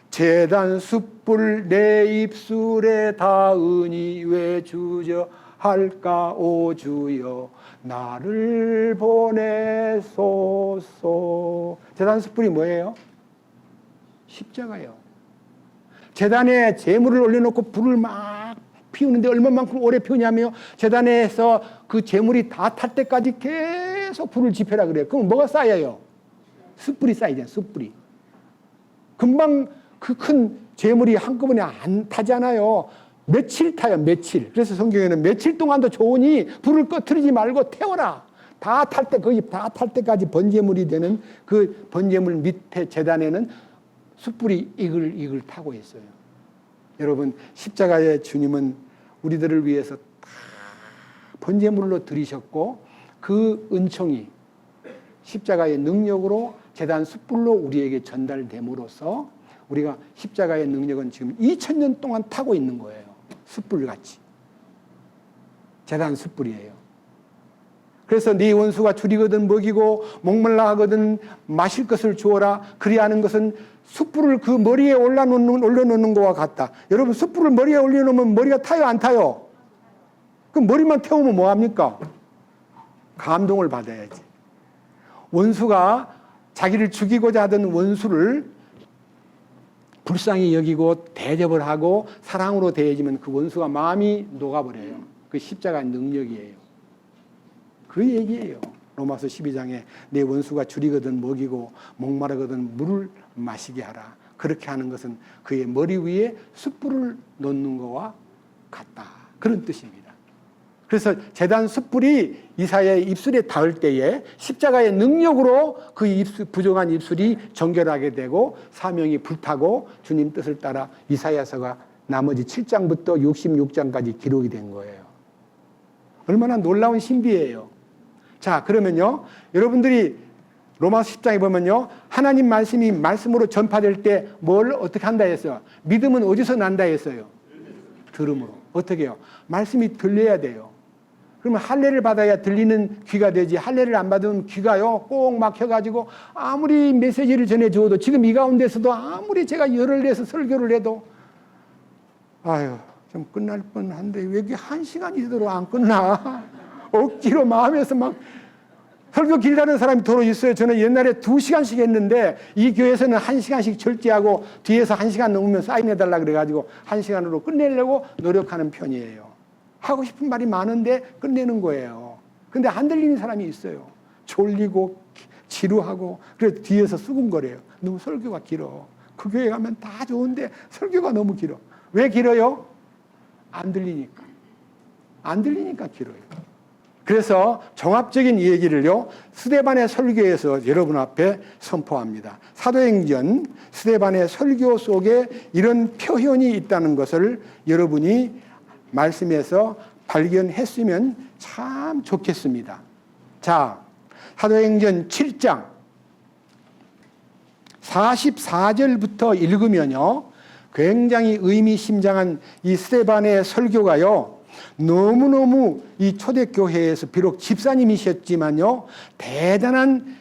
제단 숯불 내 입술에 닿으니 왜 주저할까 오 주여 나를 보내소서. 제단 숯불이 뭐예요? 십자가요. 제단에 제물을 올려놓고 불을 막 피우는데 얼마만큼 오래 피우냐며 제단에서 그 제물이 다 탈 때까지 계속 불을 지펴라 그래요. 그럼 뭐가 쌓여요? 숯불이 쌓이잖아요. 숯불이. 금방 그 큰 제물이 한꺼번에 안 타잖아요. 며칠 타요. 며칠. 그래서 성경에는 며칠 동안도 좋으니 불을 꺼트리지 말고 태워라. 다 탈 때 거의 다 탈 때까지 번제물이 되는 그 번제물 밑에 제단에는 숯불이 이글 타고 있어요. 여러분 십자가의 주님은 우리들을 위해서 다 번제물로 드리셨고 그 은총이 십자가의 능력으로 제단 숯불로 우리에게 전달됨으로써 우리가 십자가의 능력은 지금 2000년 동안 타고 있는 거예요. 숯불같이. 제단 숯불이에요. 그래서 네 원수가 줄이거든 먹이고 목말라 하거든 마실 것을 주어라. 그리하는 것은 숯불을 그 머리에 올려놓는 것과 같다. 여러분 숯불을 머리에 올려놓으면 머리가 타요 안 타요? 그럼 머리만 태우면 뭐합니까? 감동을 받아야지. 원수가 자기를 죽이고자 하던 원수를 불쌍히 여기고 대접을 하고 사랑으로 대해지면 그 원수가 마음이 녹아버려요. 그 십자가의 능력이에요. 그 얘기예요. 로마서 12장에 내 원수가 줄이거든 먹이고 목마르거든 물을 마시게 하라. 그렇게 하는 것은 그의 머리 위에 숯불을 놓는 것과 같다. 그런 뜻입니다. 그래서 제단 숯불이 이사야의 입술에 닿을 때에 십자가의 능력으로 그 부정한 입술이 정결하게 되고 사명이 불타고 주님 뜻을 따라 이사야서가 나머지 7장부터 66장까지 기록이 된 거예요. 얼마나 놀라운 신비예요. 자, 그러면요. 여러분들이 로마서 10장에 보면요. 하나님 말씀이 말씀으로 전파될 때 뭘 어떻게 한다 했어요? 믿음은 어디서 난다 했어요? 들음으로. 어떻게 해요? 말씀이 들려야 돼요. 그러면 할례를 받아야 들리는 귀가 되지 할례를 안 받으면 귀가요 꼭 막혀가지고 아무리 메시지를 전해주어도 지금 이 가운데서도 아무리 제가 열을 내서 설교를 해도 아유 좀 끝날 뻔한데 왜 이렇게 1시간이 되도록 안 끝나? 억지로 마음에서 막 설교 길다는 사람이 도로 있어요. 저는 옛날에 2시간씩 했는데 이 교회에서는 1시간씩 절제하고 뒤에서 1시간 넘으면 사인해달라 그래가지고 1시간으로 끝내려고 노력하는 편이에요. 하고 싶은 말이 많은데 끝내는 거예요. 근데 안 들리는 사람이 있어요. 졸리고 지루하고 그래서 뒤에서 수군거려요. 너무 설교가 길어. 그 교회 가면 다 좋은데 설교가 너무 길어. 왜 길어요? 안 들리니까. 안 들리니까 길어요. 그래서 종합적인 얘기를요, 스데반의 설교에서 여러분 앞에 선포합니다. 사도행전 스데반의 설교 속에 이런 표현이 있다는 것을 여러분이 말씀에서 발견했으면 참 좋겠습니다. 자, 사도행전 7장 44절부터 읽으면요, 굉장히 의미심장한 이 스데반의 설교가요, 너무너무 이 초대교회에서 비록 집사님이셨지만요, 대단한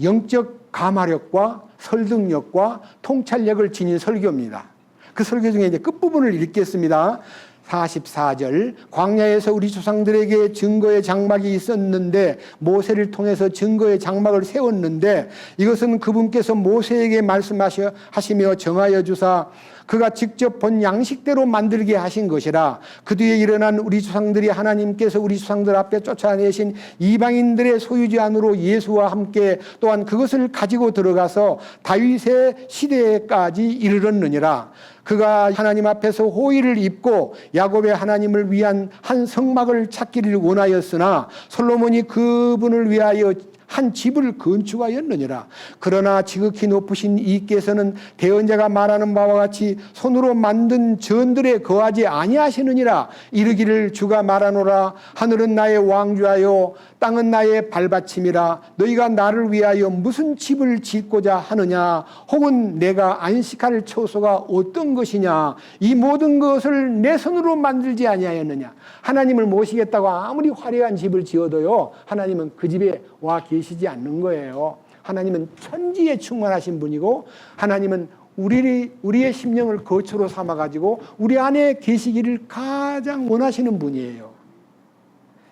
영적 감화력과 설득력과 통찰력을 지닌 설교입니다. 그 설교 중에 이제 끝부분을 읽겠습니다. 44절, 광야에서 우리 조상들에게 증거의 장막이 있었는데 모세를 통해서 증거의 장막을 세웠는데 이것은 그분께서 모세에게 말씀하시며 정하여 주사 그가 직접 본 양식대로 만들게 하신 것이라. 그 뒤에 일어난 우리 조상들이 하나님께서 우리 조상들 앞에 쫓아내신 이방인들의 소유지 안으로 예수와 함께 또한 그것을 가지고 들어가서 다윗의 시대까지 이르렀느니라. 그가 하나님 앞에서 호의를 입고 야곱의 하나님을 위한 한 성막을 찾기를 원하였으나 솔로몬이 그분을 위하여 한 집을 건축하였느니라. 그러나 지극히 높으신 이께서는 대언자가 말하는 바와 같이 손으로 만든 전들에 거하지 아니하시느니라. 이르기를 주가 말하노라. 하늘은 나의 왕좌요 땅은 나의 발받침이라. 너희가 나를 위하여 무슨 집을 짓고자 하느냐. 혹은 내가 안식할 처소가 어떤 것이냐. 이 모든 것을 내 손으로 만들지 아니하였느냐. 하나님을 모시겠다고 아무리 화려한 집을 지어도요, 하나님은 그 집에 와 계시지 않는 거예요. 하나님은 천지에 충만하신 분이고, 하나님은 우리의 심령을 거처로 삼아가지고 우리 안에 계시기를 가장 원하시는 분이에요.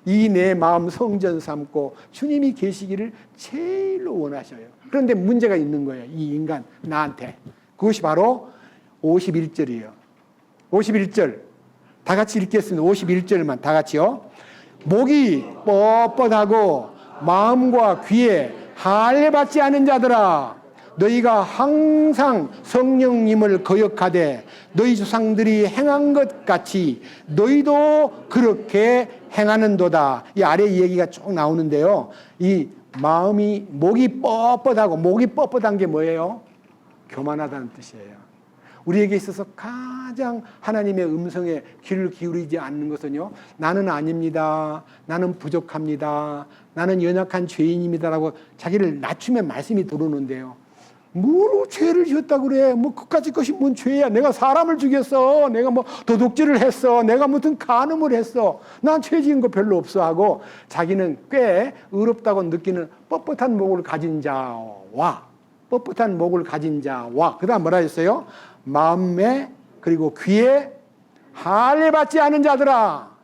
이 내 마음 성전 삼고 주님이 계시기를 제일로 원하셔요. 그런데 문제가 있는 거예요. 이 인간, 나한테. 그것이 바로 51절이에요. 51절. 다 같이 읽겠습니다. 51절만 다 같이요. 목이 뻣뻣하고 마음과 귀에 할례받지 않은 자들아, 너희가 항상 성령님을 거역하되 너희 조상들이 행한 것 같이 너희도 그렇게 행하는도다. 이 아래 얘기가 쭉 나오는데요, 이 마음이 목이 뻣뻣한 게 뭐예요? 교만하다는 뜻이에요. 우리에게 있어서 가장 하나님의 음성에 귀를 기울이지 않는 것은요, 나는 아닙니다, 나는 부족합니다, 나는 연약한 죄인입니다라고 자기를 낮추면 말씀이 들어오는데요, 뭐로 죄를 지었다 그래? 뭐 그까짓 것이 뭔 죄야? 내가 사람을 죽였어, 내가 뭐 도둑질을 했어, 내가 무슨 간음을 했어, 난 죄 지은 거 별로 없어 하고 자기는 꽤 의롭다고 느끼는 뻣뻣한 목을 가진 자와 그 다음 뭐라 했어요? 마음에 그리고 귀에 할례받지 않은 자들아,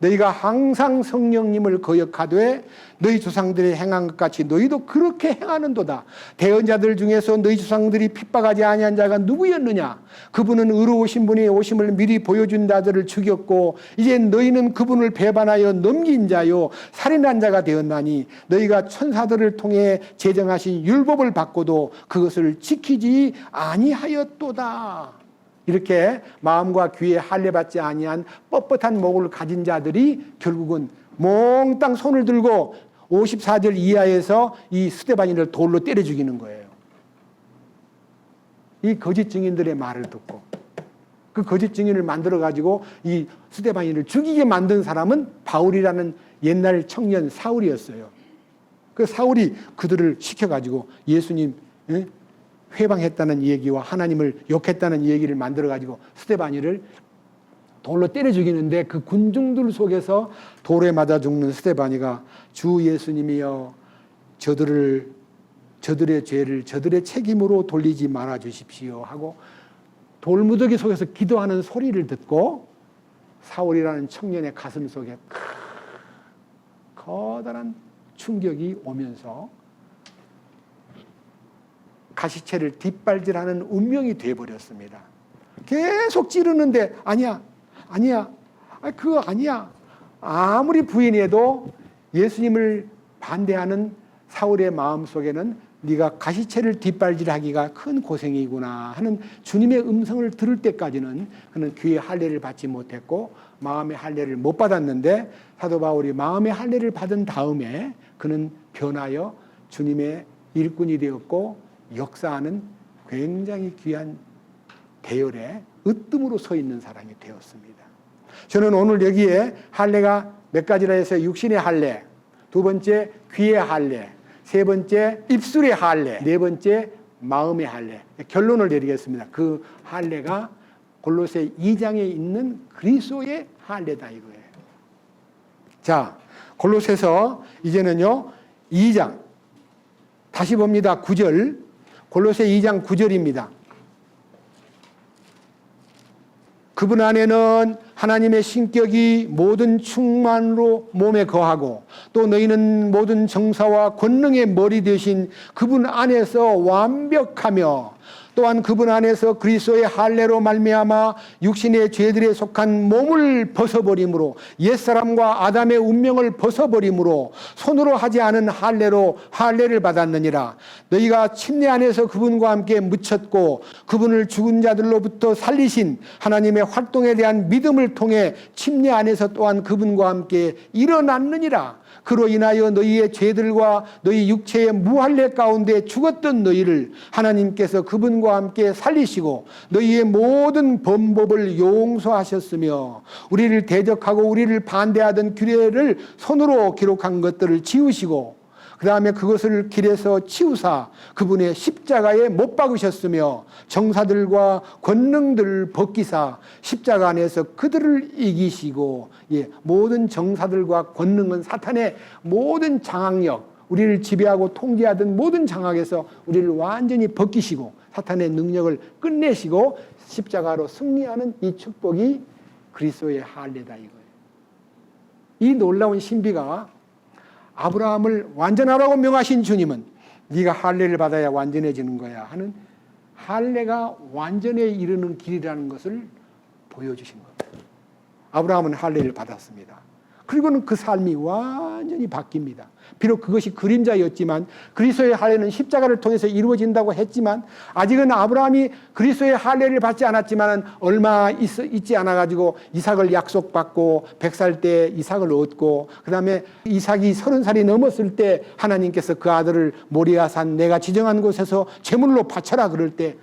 너희가 항상 성령님을 거역하되 너희 조상들이 행한 것 같이 너희도 그렇게 행하는도다. 대언자들 중에서 너희 조상들이 핍박하지 아니한 자가 누구였느냐? 그분은 의로우신 분이 오심을 미리 보여준 자들을 죽였고 이제 너희는 그분을 배반하여 넘긴 자요 살인한 자가 되었나니 너희가 천사들을 통해 제정하신 율법을 받고도 그것을 지키지 아니하였도다. 이렇게 마음과 귀에 할례받지 아니한 뻣뻣한 목을 가진 자들이 결국은 몽땅 손을 들고 54절 이하에서 이 스데반인을 돌로 때려 죽이는 거예요. 이 거짓 증인들의 말을 듣고 그 거짓 증인을 만들어 가지고 이 스데반인을 죽이게 만든 사람은 바울이라는 옛날 청년 사울이었어요. 그 사울이 그들을 시켜가지고 예수님 회방했다는 얘기와 하나님을 욕했다는 얘기를 만들어가지고 스데반이를 돌로 때려 죽이는데 그 군중들 속에서 돌에 맞아 죽는 스데반이가 주 예수님이여 저들의 죄를 저들의 책임으로 돌리지 말아 주십시오 하고 돌무더기 속에서 기도하는 소리를 듣고 사울이라는 청년의 가슴 속에 커다란 충격이 오면서 가시체를 뒷발질하는 운명이 되어버렸습니다. 계속 찌르는데 아니야, 그거 아니야. 아무리 부인해도 예수님을 반대하는 사울의 마음속에는 네가 가시체를 뒷발질하기가 큰 고생이구나 하는 주님의 음성을 들을 때까지는 그는 귀의 할례를 받지 못했고 마음의 할례를 못 받았는데 사도 바울이 마음의 할례를 받은 다음에 그는 변하여 주님의 일꾼이 되었고 역사하는 굉장히 귀한 대열에 으뜸으로 서 있는 사람이 되었습니다. 저는 오늘 여기에 할례가 몇 가지라 해서 육신의 할례, 두 번째 귀의 할례, 세 번째 입술의 할례, 네 번째 마음의 할례. 결론을 내리겠습니다. 그 할례가 골로새 2장에 있는 그리스도의 할례다 이거예요. 자, 골로새서 이제는요 2장 다시 봅니다. 9절, 골로새 2장 9절입니다. 그분 안에는 하나님의 신격이 모든 충만으로 몸에 거하고 또 너희는 모든 정사와 권능의 머리 되신 그분 안에서 완벽하며 또한 그분 안에서 그리스도의 할례로 말미암아 육신의 죄들에 속한 몸을 벗어버림으로 옛사람과 아담의 운명을 벗어버림으로 손으로 하지 않은 할례로 할례를 받았느니라. 너희가 침례 안에서 그분과 함께 묻혔고 그분을 죽은 자들로부터 살리신 하나님의 활동에 대한 믿음을 통해 침례 안에서 또한 그분과 함께 일어났느니라. 그로 인하여 너희의 죄들과 너희 육체의 무할례 가운데 죽었던 너희를 하나님께서 그분과 함께 살리시고 너희의 모든 범법을 용서하셨으며 우리를 대적하고 우리를 반대하던 규례를 손으로 기록한 것들을 지우시고 그 다음에 그것을 길에서 치우사 그분의 십자가에 못 박으셨으며 정사들과 권능들을 벗기사 십자가 안에서 그들을 이기시고 모든 정사들과 권능은 사탄의 모든 장악력 우리를 지배하고 통제하던 모든 장악에서 우리를 완전히 벗기시고 사탄의 능력을 끝내시고 십자가로 승리하는 이 축복이 그리스도의 할례다 이거예요. 이 놀라운 신비가 아브라함을 완전하라고 명하신 주님은 네가 할례를 받아야 완전해지는 거야 하는 할례가 완전에 이르는 길이라는 것을 보여주신 겁니다. 아브라함은 할례를 받았습니다. 그리고는 그 삶이 완전히 바뀝니다. 비록 그것이 그림자였지만 그리스도의 할례는 십자가를 통해서 이루어진다고 했지만 아직은 아브라함이 그리스도의 할례를 받지 않았지만 얼마 있지 않아가지고 이삭을 약속받고 100살 때 이삭을 얻고 그 다음에 이삭이 30살이 넘었을 때 하나님께서 그 아들을 모리아산 내가 지정한 곳에서 제물로 바쳐라 그럴 때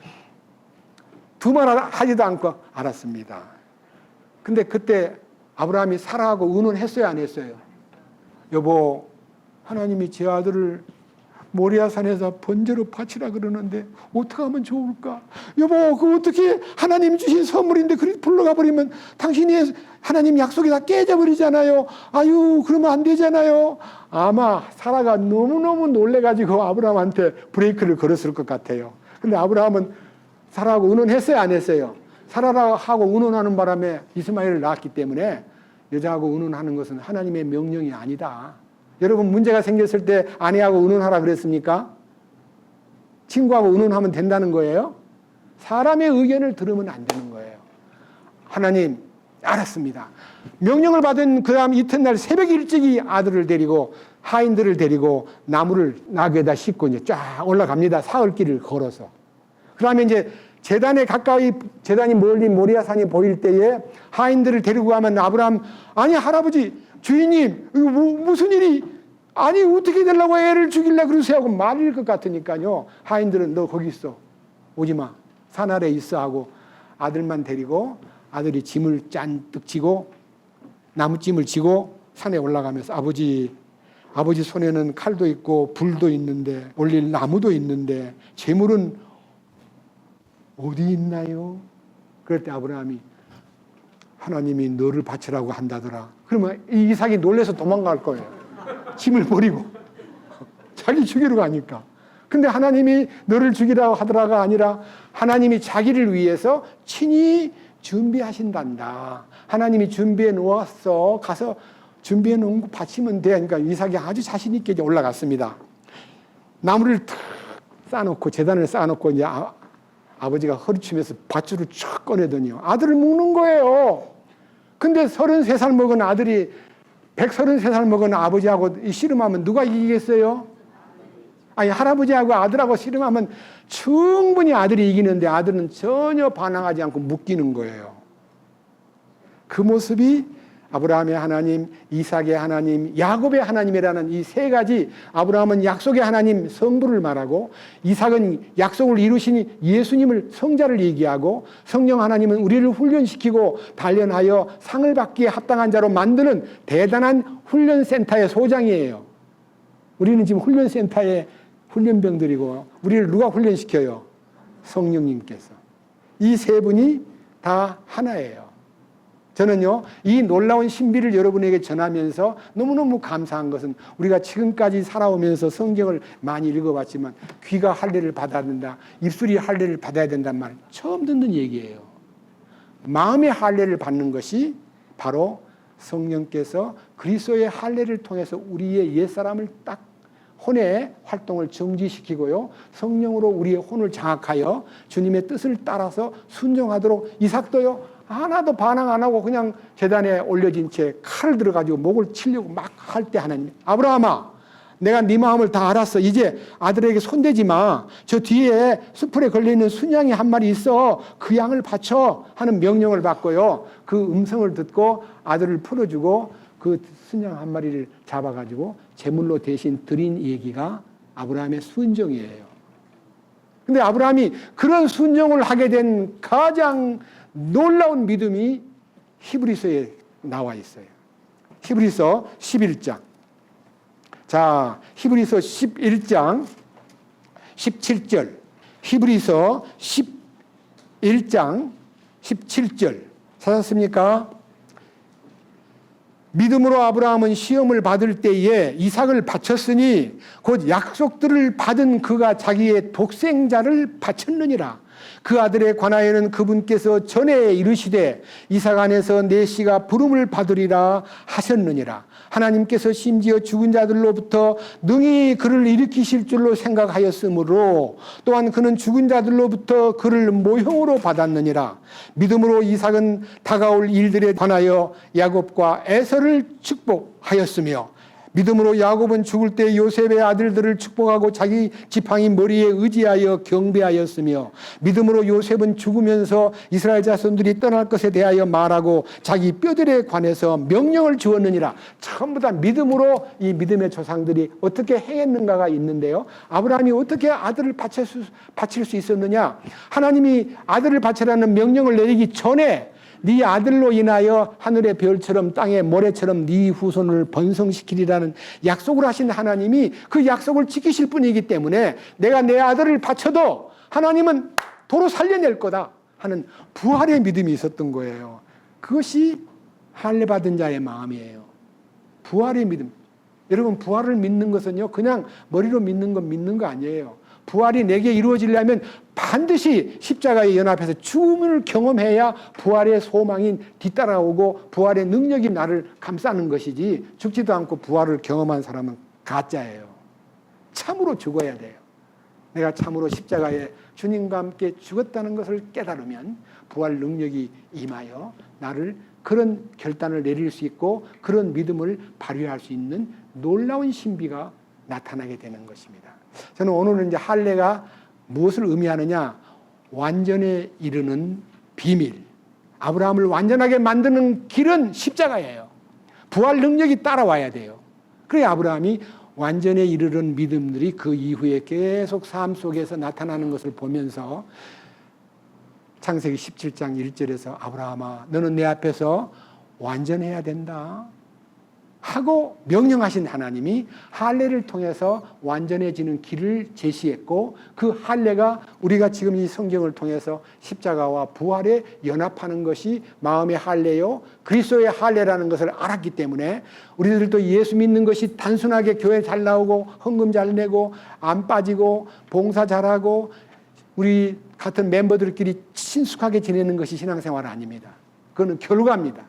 두말 하지도 않고 알았습니다. 근데 그때 아브라함이 사라하고 의논했어요 안 했어요? 여보 하나님이 제 아들을 모리아산에서 번제로 바치라 그러는데 어떻게 하면 좋을까? 여보 그 어떻게 하나님 주신 선물인데 그렇게 불러가 버리면 당신이 하나님 약속이 다 깨져버리잖아요. 아유 그러면 안 되잖아요. 아마 사라가 너무너무 놀래가지고 아브라함한테 브레이크를 걸었을 것 같아요. 근데 아브라함은 사라하고 의논했어요 안 했어요? 사라하고 의논하는 바람에 이스마엘을 낳았기 때문에 여자하고 의논하는 것은 하나님의 명령이 아니다. 여러분 문제가 생겼을 때 아내하고 의논하라 그랬습니까? 친구하고 의논하면 된다는 거예요? 사람의 의견을 들으면 안 되는 거예요. 하나님 알았습니다. 명령을 받은 그 다음 이튿날 새벽 일찍이 아들을 데리고 하인들을 데리고 나무를 나귀에다 싣고 이제 쫙 올라갑니다. 사흘길을 걸어서. 그 다음에 이제 제단에 가까이 제단이 멀리 모리아산이 보일 때에 하인들을 데리고 가면 아브라함 아니 할아버지 주인님 이거 무슨 일이 아니 어떻게 되려고 애를 죽일래 그러세요 하고 말릴 것 같으니까요. 하인들은 너 거기 있어 오지마 산 아래 있어 하고 아들만 데리고 아들이 짐을 잔뜩 지고 나무짐을 지고 산에 올라가면서 아버지 손에는 칼도 있고 불도 있는데 올릴 나무도 있는데 재물은 어디 있나요? 그럴 때 아브라함이 하나님이 너를 바치라고 한다더라. 그러면 이삭이 놀라서 도망갈 거예요. 짐을 버리고 자기 죽이러 가니까. 근데 하나님이 너를 죽이라고 하더라가 아니라 하나님이 자기를 위해서 친히 준비하신단다. 하나님이 준비해 놓았어. 가서 준비해 놓은 거 바치면 돼. 그러니까 이삭이 아주 자신 있게 이제 올라갔습니다. 나무를 탁 쌓아놓고 제단을 쌓아놓고 이제 아버지가 허리치면서 밧줄을 쫙 꺼내더니요. 아들을 묶는 거예요. 근데 33살 먹은 아들이 133살 먹은 아버지하고 씨름하면 누가 이기겠어요? 아니 할아버지하고 아들하고 씨름하면 충분히 아들이 이기는데 아들은 전혀 반항하지 않고 묶이는 거예요. 그 모습이 아브라함의 하나님, 이삭의 하나님, 야곱의 하나님이라는 이 세 가지, 아브라함은 약속의 하나님 성부를 말하고, 이삭은 약속을 이루신 예수님을 성자를 얘기하고, 성령 하나님은 우리를 훈련시키고 단련하여 상을 받기에 합당한 자로 만드는 대단한 훈련센터의 소장이에요. 우리는 지금 훈련센터의 훈련병들이고, 우리를 누가 훈련시켜요? 성령님께서. 이 세 분이 다 하나예요. 저는요, 이 놀라운 신비를 여러분에게 전하면서 너무너무 감사한 것은, 우리가 지금까지 살아오면서 성경을 많이 읽어봤지만 귀가 할례를 받아야 된다, 입술이 할례를 받아야 된다는 말 처음 듣는 얘기예요. 마음의 할례를 받는 것이 바로 성령께서 그리스도의 할례를 통해서 우리의 옛사람을 딱 혼의 활동을 정지시키고요, 성령으로 우리의 혼을 장악하여 주님의 뜻을 따라서 순종하도록, 이삭도요 하나도 반항 안 하고 그냥 제단에 올려진 채 칼을 들어가지고 목을 치려고 막 할 때 하나님, 아브라함아, 내가 네 마음을 다 알았어. 이제 아들에게 손대지 마. 저 뒤에 수풀에 걸려있는 순양이 한 마리 있어. 그 양을 바쳐 하는 명령을 받고요, 그 음성을 듣고 아들을 풀어주고 그 순양 한 마리를 잡아가지고 제물로 대신 드린 얘기가 아브라함의 순종이에요. 근데 아브라함이 그런 순종을 하게 된 가장 놀라운 믿음이 히브리서에 나와 있어요. 히브리서 11장. 자, 히브리서 11장 17절. 히브리서 11장 17절. 찾았습니까? 믿음으로 아브라함은 시험을 받을 때에 이삭을 바쳤으니 곧 약속들을 받은 그가 자기의 독생자를 바쳤느니라. 그 아들에 관하여는 그분께서 전에 이르시되 이삭 안에서 내 씨가 부름을 받으리라 하셨느니라. 하나님께서 심지어 죽은 자들로부터 능히 그를 일으키실 줄로 생각하였으므로 또한 그는 죽은 자들로부터 그를 모형으로 받았느니라. 믿음으로 이삭은 다가올 일들에 관하여 야곱과 에서를 축복하였으며, 믿음으로 야곱은 죽을 때 요셉의 아들들을 축복하고 자기 지팡이 머리에 의지하여 경배하였으며, 믿음으로 요셉은 죽으면서 이스라엘 자손들이 떠날 것에 대하여 말하고 자기 뼈들에 관해서 명령을 주었느니라. 전부 다 믿음으로 이 믿음의 조상들이 어떻게 행했는가가 있는데요, 아브라함이 어떻게 아들을 바칠 수 있었느냐? 하나님이 아들을 바치라는 명령을 내리기 전에 네 아들로 인하여 하늘의 별처럼 땅의 모래처럼 네 후손을 번성시키리라는 약속을 하신 하나님이 그 약속을 지키실 분이기 때문에 내가 내 아들을 바쳐도 하나님은 도로 살려낼 거다 하는 부활의 믿음이 있었던 거예요. 그것이 할례 받은 자의 마음이에요. 부활의 믿음. 여러분, 부활을 믿는 것은요, 그냥 머리로 믿는 거 아니에요. 부활이 내게 이루어지려면 반드시 십자가에 연합해서 죽음을 경험해야 부활의 소망이 뒤따라오고 부활의 능력이 나를 감싸는 것이지, 죽지도 않고 부활을 경험한 사람은 가짜예요. 참으로 죽어야 돼요. 내가 참으로 십자가에 주님과 함께 죽었다는 것을 깨달으면 부활 능력이 임하여 나를 그런 결단을 내릴 수 있고 그런 믿음을 발휘할 수 있는 놀라운 신비가 나타나게 되는 것입니다. 저는 오늘은 이제 할례가 무엇을 의미하느냐? 완전에 이르는 비밀. 아브라함을 완전하게 만드는 길은 십자가예요. 부활 능력이 따라와야 돼요. 그래 아브라함이 완전에 이르는 믿음들이 그 이후에 계속 삶 속에서 나타나는 것을 보면서 창세기 17장 1절에서 아브라함아, 너는 내 앞에서 완전해야 된다 하고 명령하신 하나님이 할례를 통해서 완전해지는 길을 제시했고, 그 할례가 우리가 지금 이 성경을 통해서 십자가와 부활에 연합하는 것이 마음의 할례요 그리스도의 할례라는 것을 알았기 때문에 우리들도 예수 믿는 것이 단순하게 교회 잘 나오고 헌금 잘 내고 안 빠지고 봉사 잘하고 우리 같은 멤버들끼리 친숙하게 지내는 것이 신앙생활 아닙니다. 그거는 결과입니다.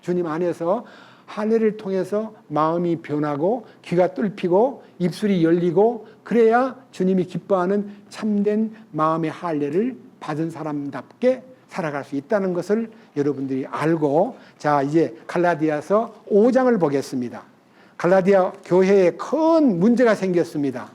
주님 안에서 할례를 통해서 마음이 변하고 귀가 뚫히고 입술이 열리고, 그래야 주님이 기뻐하는 참된 마음의 할례를 받은 사람답게 살아갈 수 있다는 것을 여러분들이 알고, 자 이제 갈라디아서 5장을 보겠습니다. 갈라디아 교회에 큰 문제가 생겼습니다.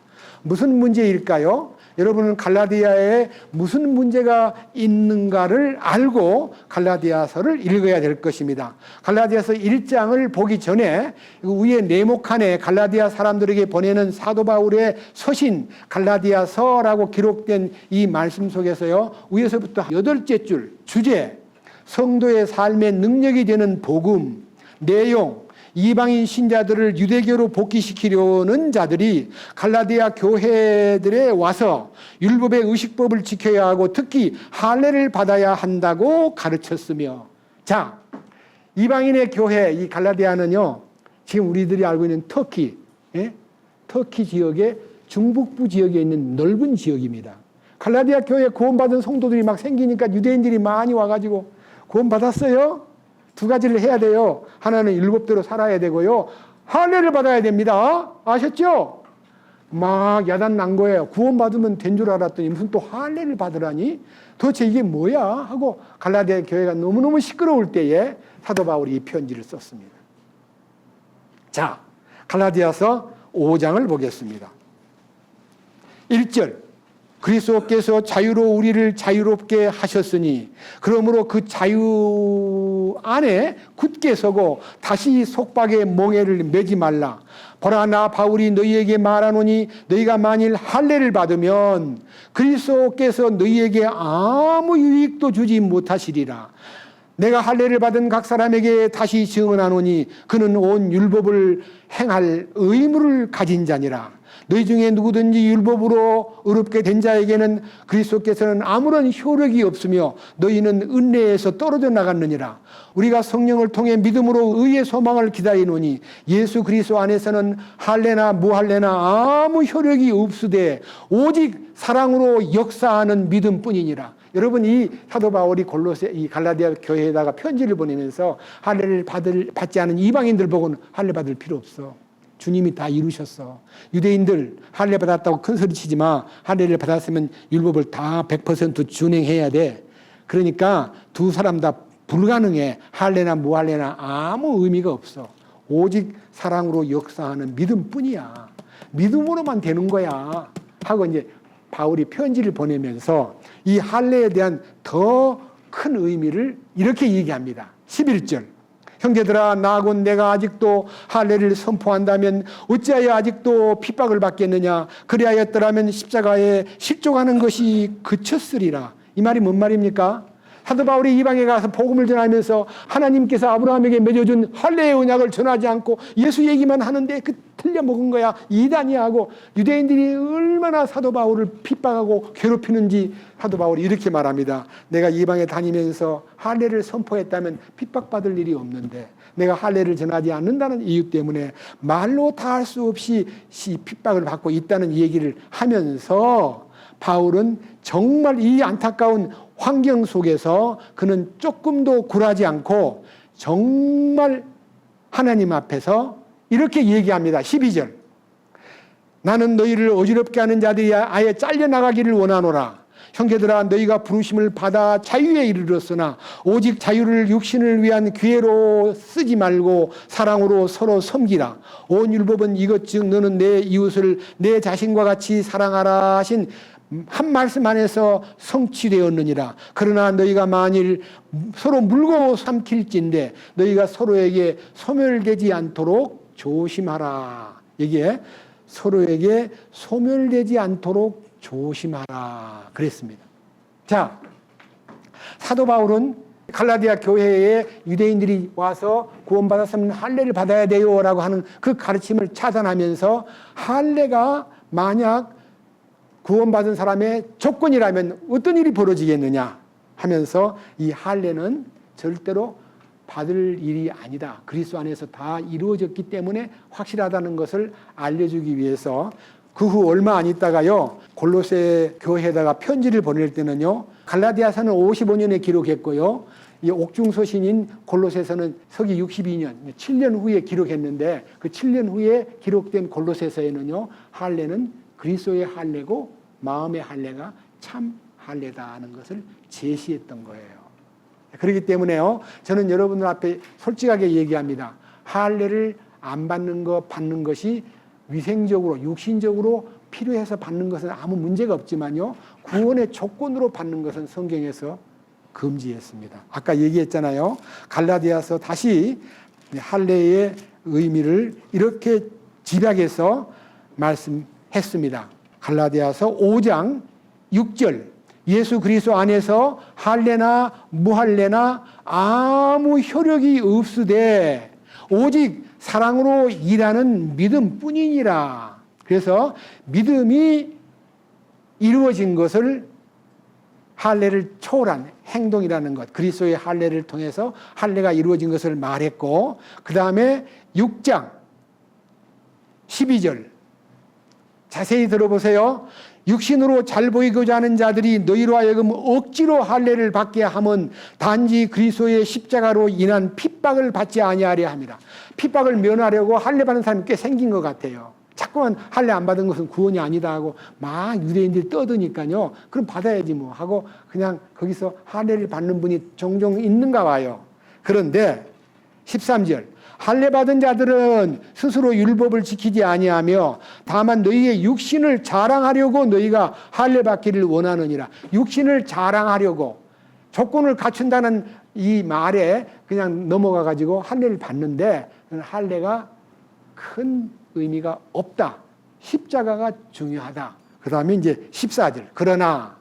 무슨 문제일까요? 여러분은 갈라디아에 무슨 문제가 있는가를 알고 갈라디아서를 읽어야 될 것입니다. 갈라디아서 1장을 보기 전에 위에 네모칸에 갈라디아 사람들에게 보내는 사도 바울의 서신 갈라디아서라고 기록된 이 말씀 속에서요, 위에서부터 8째 줄 주제, 성도의 삶의 능력이 되는 복음, 내용, 이방인 신자들을 유대교로 복귀시키려는 자들이 갈라디아 교회들에 와서 율법의 의식법을 지켜야 하고 특히 할례를 받아야 한다고 가르쳤으며, 자, 이방인의 교회, 이 갈라디아는요, 지금 우리들이 알고 있는 터키, 터키 지역의 중북부 지역에 있는 넓은 지역입니다. 갈라디아 교회에 구원받은 성도들이 막 생기니까 유대인들이 많이 와가지고 구원받았어요. 두 가지를 해야 돼요. 하나는 율법대로 살아야 되고요, 할례를 받아야 됩니다. 아셨죠? 막 야단 난 거예요. 구원받으면 된 줄 알았더니 무슨 또 할례를 받으라니? 도대체 이게 뭐야? 하고 갈라디아 교회가 너무너무 시끄러울 때에 사도 바울이 이 편지를 썼습니다. 자, 갈라디아서 5장을 보겠습니다. 1절, 그리스도께서 자유로 우리를 자유롭게 하셨으니 그러므로 그 자유 안에 굳게 서고 다시 속박의 멍에를 매지 말라. 보라, 나 바울이 너희에게 말하노니 너희가 만일 할례를 받으면 그리스도께서 너희에게 아무 유익도 주지 못하시리라. 내가 할례를 받은 각 사람에게 다시 증언하노니 그는 온 율법을 행할 의무를 가진 자니라. 너희 중에 누구든지 율법으로 의롭게 된 자에게는 그리스도께서는 아무런 효력이 없으며 너희는 은혜에서 떨어져 나갔느니라. 우리가 성령을 통해 믿음으로 의의 소망을 기다리노니 예수 그리스도 안에서는 할례나 무할례나 아무 효력이 없으되 오직 사랑으로 역사하는 믿음뿐이니라. 여러분, 이 사도 바울이 이 갈라디아 교회에다가 편지를 보내면서 할례를 받지 않은 이방인들 보고는 할례 받을 필요 없어. 주님이 다 이루셨어. 유대인들 할례 받았다고 큰 소리 치지 마. 할례를 받았으면 율법을 다 100% 준행해야 돼. 그러니까 두 사람 다 불가능해. 할례나 무할례나 아무 의미가 없어. 오직 사랑으로 역사하는 믿음뿐이야. 믿음으로만 되는 거야. 하고 이제 바울이 편지를 보내면서 이 할례에 대한 더 큰 의미를 이렇게 얘기합니다. 11절. 형제들아, 나곧 내가 아직도 할례를 선포한다면 어찌하여 아직도 핍박을 받겠느냐. 그리하였더라면 십자가에 실족하는 것이 그쳤으리라. 이 말이 뭔 말입니까? 사도 바울이 이방에 가서 복음을 전하면서 하나님께서 아브라함에게 맺어준 할례의 언약을 전하지 않고 예수 얘기만 하는데 그 틀려 먹은 거야, 이단이야 하고 유대인들이 얼마나 사도 바울을 핍박하고 괴롭히는지 사도 바울이 이렇게 말합니다. 내가 이방에 다니면서 할례를 선포했다면 핍박받을 일이 없는데 내가 할례를 전하지 않는다는 이유 때문에 말로 다 할 수 없이 핍박을 받고 있다는 얘기를 하면서 바울은 정말 이 안타까운 환경 속에서 그는 조금도 굴하지 않고 정말 하나님 앞에서 이렇게 얘기합니다. 12절. 나는 너희를 어지럽게 하는 자들이 아예 잘려나가기를 원하노라. 형제들아, 너희가 부르심을 받아 자유에 이르렀으나 오직 자유를 육신을 위한 기회로 쓰지 말고 사랑으로 서로 섬기라. 온 율법은 이것 즉 너는 내 이웃을 내 자신과 같이 사랑하라 하신 한 말씀 안에서 성취되었느니라. 그러나 너희가 만일 서로 물고 삼킬진대 너희가 서로에게 소멸되지 않도록 조심하라. 이게 서로에게 소멸되지 않도록 조심하라 그랬습니다. 자, 사도 바울은 갈라디아 교회에 유대인들이 와서 구원받았으면 할례를 받아야 돼요라고 하는 그 가르침을 차단하면서 할례가 만약 구원받은 사람의 조건이라면 어떤 일이 벌어지겠느냐 하면서 이 할례는 절대로 받을 일이 아니다. 그리스도 안에서 다 이루어졌기 때문에 확실하다는 것을 알려주기 위해서 그 후 얼마 안 있다가요, 골로새 교회에다가 편지를 보낼 때는요, 갈라디아서는 55년에 기록했고요, 이 옥중서신인 골로새서는 서기 62년, 7년 후에 기록했는데 그 7년 후에 기록된 골로새서에는요, 할례는 그리스도의 할례고 마음의 할례가 참 할례다는 것을 제시했던 거예요. 그렇기 때문에요, 저는 여러분들 앞에 솔직하게 얘기합니다. 할례를 안 받는 것, 받는 것이 위생적으로 육신적으로 필요해서 받는 것은 아무 문제가 없지만요, 구원의 조건으로 받는 것은 성경에서 금지했습니다. 아까 얘기했잖아요. 갈라디아서 다시 할례의 의미를 이렇게 집약해서 말씀했습니다. 갈라디아서 5장 6절, 예수 그리스도 안에서 할례나 무할례나 아무 효력이 없으되 오직 사랑으로 일하는 믿음뿐이니라. 그래서 믿음이 이루어진 것을 할례를 초월한 행동이라는 것, 그리스도의 할례를 통해서 할례가 이루어진 것을 말했고, 그 다음에 6장 12절 자세히 들어보세요. 육신으로 잘 보이고자 하는 자들이 너희로 하여금 억지로 할례를 받게 함은 단지 그리스도의 십자가로 인한 핍박을 받지 아니하려 함이라. 핍박을 면하려고 할례 받는 사람이 꽤 생긴 것 같아요. 자꾸만 할례 안 받은 것은 구원이 아니다 하고 막 유대인들이 떠드니까요. 그럼 받아야지 뭐 하고 그냥 거기서 할례를 받는 분이 종종 있는가 봐요. 그런데 13절, 할례 받은 자들은 스스로 율법을 지키지 아니하며 다만 너희의 육신을 자랑하려고 너희가 할례 받기를 원하느니라. 육신을 자랑하려고 조건을 갖춘다는 이 말에 그냥 넘어가 가지고 할례를 받는데 할례가 큰 의미가 없다. 십자가가 중요하다. 그 다음에 이제 14절, 그러나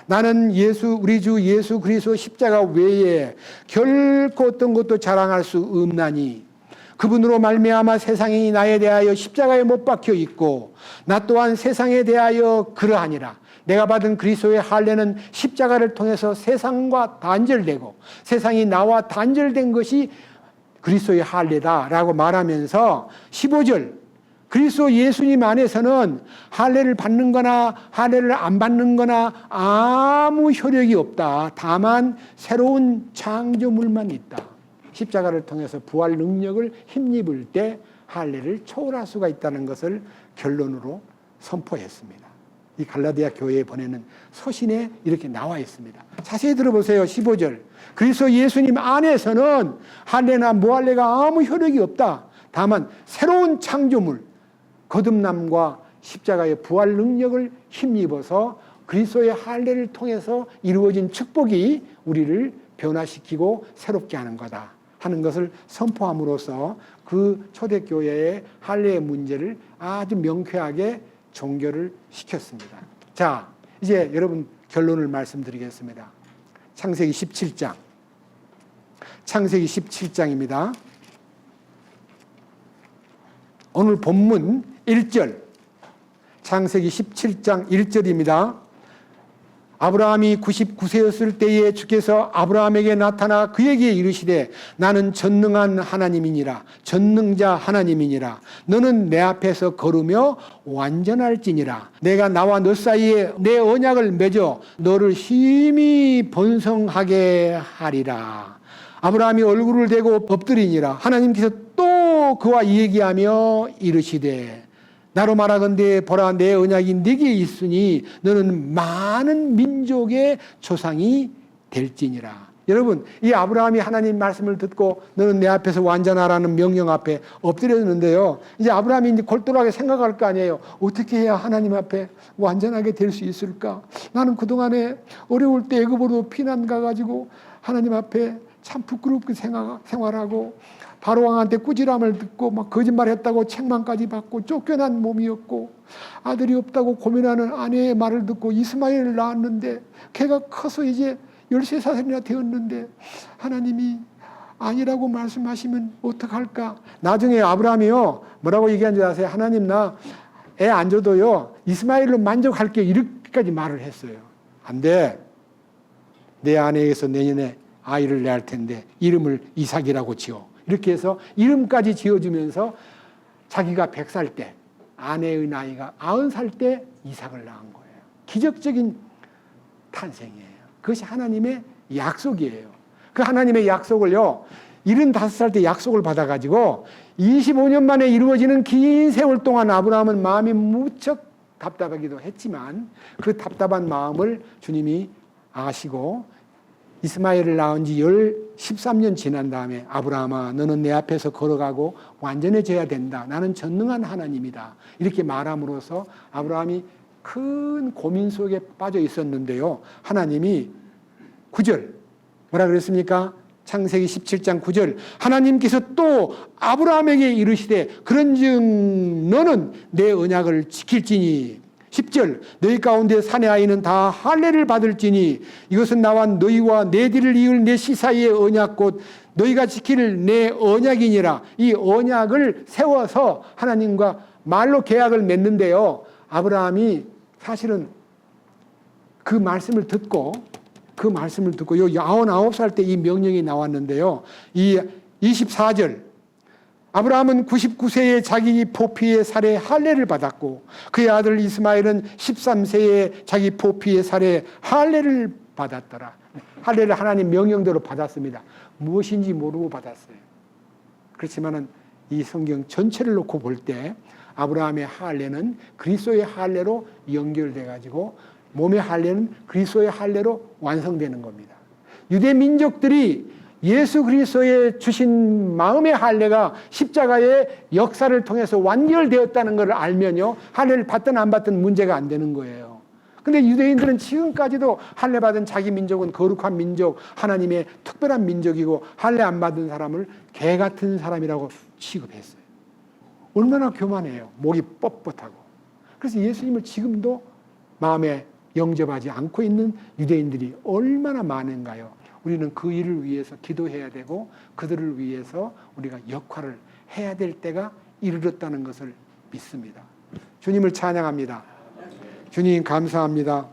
나는 우리 주 예수 그리스도 십자가 외에 결코 어떤 것도 자랑할 수 없나니 그분으로 말미암아 세상이 나에 대하여 십자가에 못 박혀 있고 나 또한 세상에 대하여 그러하니라. 내가 받은 그리스도의 할례는 십자가를 통해서 세상과 단절되고 세상이 나와 단절된 것이 그리스도의 할례다라고 말하면서 15절, 그리스도 예수님 안에서는 할례를 받는 거나 할례를 안 받는 거나 아무 효력이 없다. 다만 새로운 창조물만 있다. 십자가를 통해서 부활 능력을 힘입을 때 할례를 초월할 수가 있다는 것을 결론으로 선포했습니다. 이 갈라디아 교회에 보내는 서신에 이렇게 나와 있습니다. 자세히 들어보세요. 15절, 그리스도 예수님 안에서는 할례나 무할례가 아무 효력이 없다. 다만 새로운 창조물, 거듭남과 십자가의 부활 능력을 힘입어서 그리스도의 할례를 통해서 이루어진 축복이 우리를 변화시키고 새롭게 하는 거다 하는 것을 선포함으로써 그 초대교회의 할례의 문제를 아주 명쾌하게 종결을 시켰습니다. 자, 이제 여러분 결론을 말씀드리겠습니다. 창세기 17장. 창세기 17장입니다. 오늘 본문 1절. 창세기 17장 1절입니다. 아브라함이 99세였을 때에 주께서 아브라함에게 나타나 그에게 이르시되 나는 전능한 하나님이니라. 전능자 하나님이니라. 너는 내 앞에서 걸으며 완전할지니라. 내가 나와 너 사이에 내 언약을 맺어 너를 힘이 번성하게 하리라. 아브라함이 얼굴을 대고 엎드리니라. 하나님께서 또 그와 얘기하며 이르시되 나로 말하건대 보라 내 언약이 네게 있으니 너는 많은 민족의 조상이 될지니라. 여러분, 이 아브라함이 하나님 말씀을 듣고 너는 내 앞에서 완전하라는 명령 앞에 엎드렸는데요. 이제 아브라함이 이제 골똘하게 생각할 거 아니에요. 어떻게 해야 하나님 앞에 완전하게 될 수 있을까? 나는 그동안에 어려울 때 애굽으로 피난 가가지고 하나님 앞에 참 부끄럽게 생활하고 바로 왕한테 꾸지람을 듣고 막 거짓말했다고 책망까지 받고 쫓겨난 몸이었고 아들이 없다고 고민하는 아내의 말을 듣고 이스마엘을 낳았는데 걔가 커서 이제 13살이나 되었는데 하나님이 아니라고 말씀하시면 어떡할까? 나중에 아브라함이요 뭐라고 얘기한 줄 아세요? 하나님 나 애 안 줘도요 이스마엘로 만족할게 이렇게까지 말을 했어요. 안 돼. 내 아내에게서 내년에 아이를 낳을 텐데 이름을 이삭이라고 지어. 이렇게 해서 이름까지 지어주면서 자기가 100살 때 아내의 나이가 90살 때 이삭을 낳은 거예요. 기적적인 탄생이에요. 그것이 하나님의 약속이에요. 그 하나님의 약속을요 75살 때 약속을 받아가지고 25년 만에 이루어지는 긴 세월 동안 아브라함은 마음이 무척 답답하기도 했지만 그 답답한 마음을 주님이 아시고 이스마엘을 낳은 지 13년 지난 다음에 아브라함아 너는 내 앞에서 걸어가고 완전해져야 된다. 나는 전능한 하나님이다. 이렇게 말함으로써 아브라함이 큰 고민 속에 빠져 있었는데요. 하나님이 9절 뭐라 그랬습니까? 창세기 17장 9절 하나님께서 또 아브라함에게 이르시되 그런즉 너는 내 언약을 지킬지니 10절 너희 가운데 사내 아이는 다 할례를 받을지니 이것은 나와 너희와 내 뒤를 이을 내 씨 사이의 언약 곧 너희가 지킬 내 언약이니라. 이 언약을 세워서 하나님과 말로 계약을 맺는데요. 아브라함이 사실은 그 말씀을 듣고 요 99살 때 이 명령이 나왔는데요. 이 24절 아브라함은 99세에 자기 포피의 살에 할례를 받았고 그의 아들 이스마엘은 13세에 자기 포피의 살에 할례를 받았더라. 할례를 하나님 명령대로 받았습니다. 무엇인지 모르고 받았어요. 그렇지만은 이 성경 전체를 놓고 볼 때 아브라함의 할례는 그리스도의 할례로 연결돼 가지고 몸의 할례는 그리스도의 할례로 완성되는 겁니다. 유대 민족들이 예수 그리스도의 주신 마음의 할례가 십자가의 역사를 통해서 완결되었다는 것을 알면요. 할례를 받든 안 받든 문제가 안 되는 거예요. 근데 유대인들은 지금까지도 할례 받은 자기 민족은 거룩한 민족, 하나님의 특별한 민족이고 할례 안 받은 사람을 개 같은 사람이라고 취급했어요. 얼마나 교만해요. 목이 뻣뻣하고. 그래서 예수님을 지금도 마음에 영접하지 않고 있는 유대인들이 얼마나 많은가요? 우리는 그 일을 위해서 기도해야 되고 그들을 위해서 우리가 역할을 해야 될 때가 이르렀다는 것을 믿습니다. 주님을 찬양합니다. 주님 감사합니다.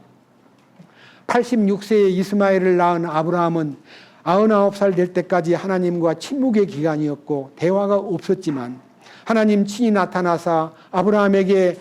86세에 이스마엘을 낳은 아브라함은 99살 될 때까지 하나님과 침묵의 기간이었고 대화가 없었지만 하나님 친히 나타나사 아브라함에게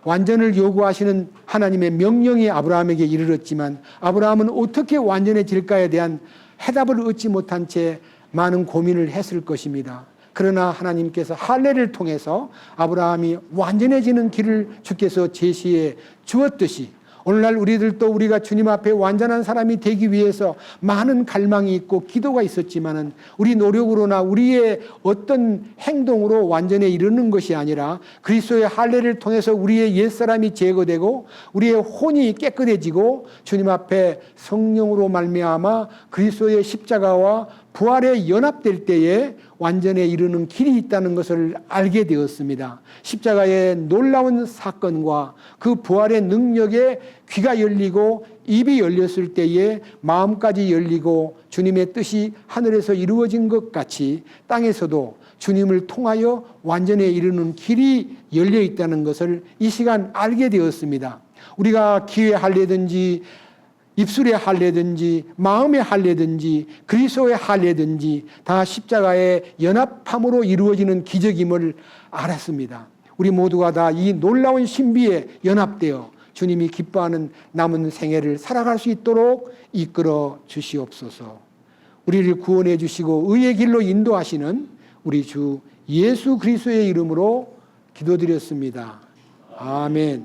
완전을 요구하시는 하나님의 명령이 아브라함에게 이르렀지만 아브라함은 어떻게 완전해질까에 대한 해답을 얻지 못한 채 많은 고민을 했을 것입니다. 그러나 하나님께서 할례를 통해서 아브라함이 완전해지는 길을 주께서 제시해 주었듯이 오늘날 우리들도 우리가 주님 앞에 완전한 사람이 되기 위해서 많은 갈망이 있고 기도가 있었지만은 우리 노력으로나 우리의 어떤 행동으로 완전에 이르는 것이 아니라 그리스도의 할례를 통해서 우리의 옛사람이 제거되고 우리의 혼이 깨끗해지고 주님 앞에 성령으로 말미암아 그리스도의 십자가와 부활에 연합될 때에 완전에 이르는 길이 있다는 것을 알게 되었습니다. 십자가의 놀라운 사건과 그 부활의 능력에 귀가 열리고 입이 열렸을 때에 마음까지 열리고 주님의 뜻이 하늘에서 이루어진 것 같이 땅에서도 주님을 통하여 완전에 이르는 길이 열려 있다는 것을 이 시간 알게 되었습니다. 우리가 기회 할례든지 입술의 할례든지 마음의 할례든지 그리스도의 할례든지 다 십자가의 연합함으로 이루어지는 기적임을 알았습니다. 우리 모두가 다 이 놀라운 신비에 연합되어 주님이 기뻐하는 남은 생애를 살아갈 수 있도록 이끌어 주시옵소서. 우리를 구원해 주시고 의의 길로 인도하시는 우리 주 예수 그리스도의 이름으로 기도드렸습니다. 아멘.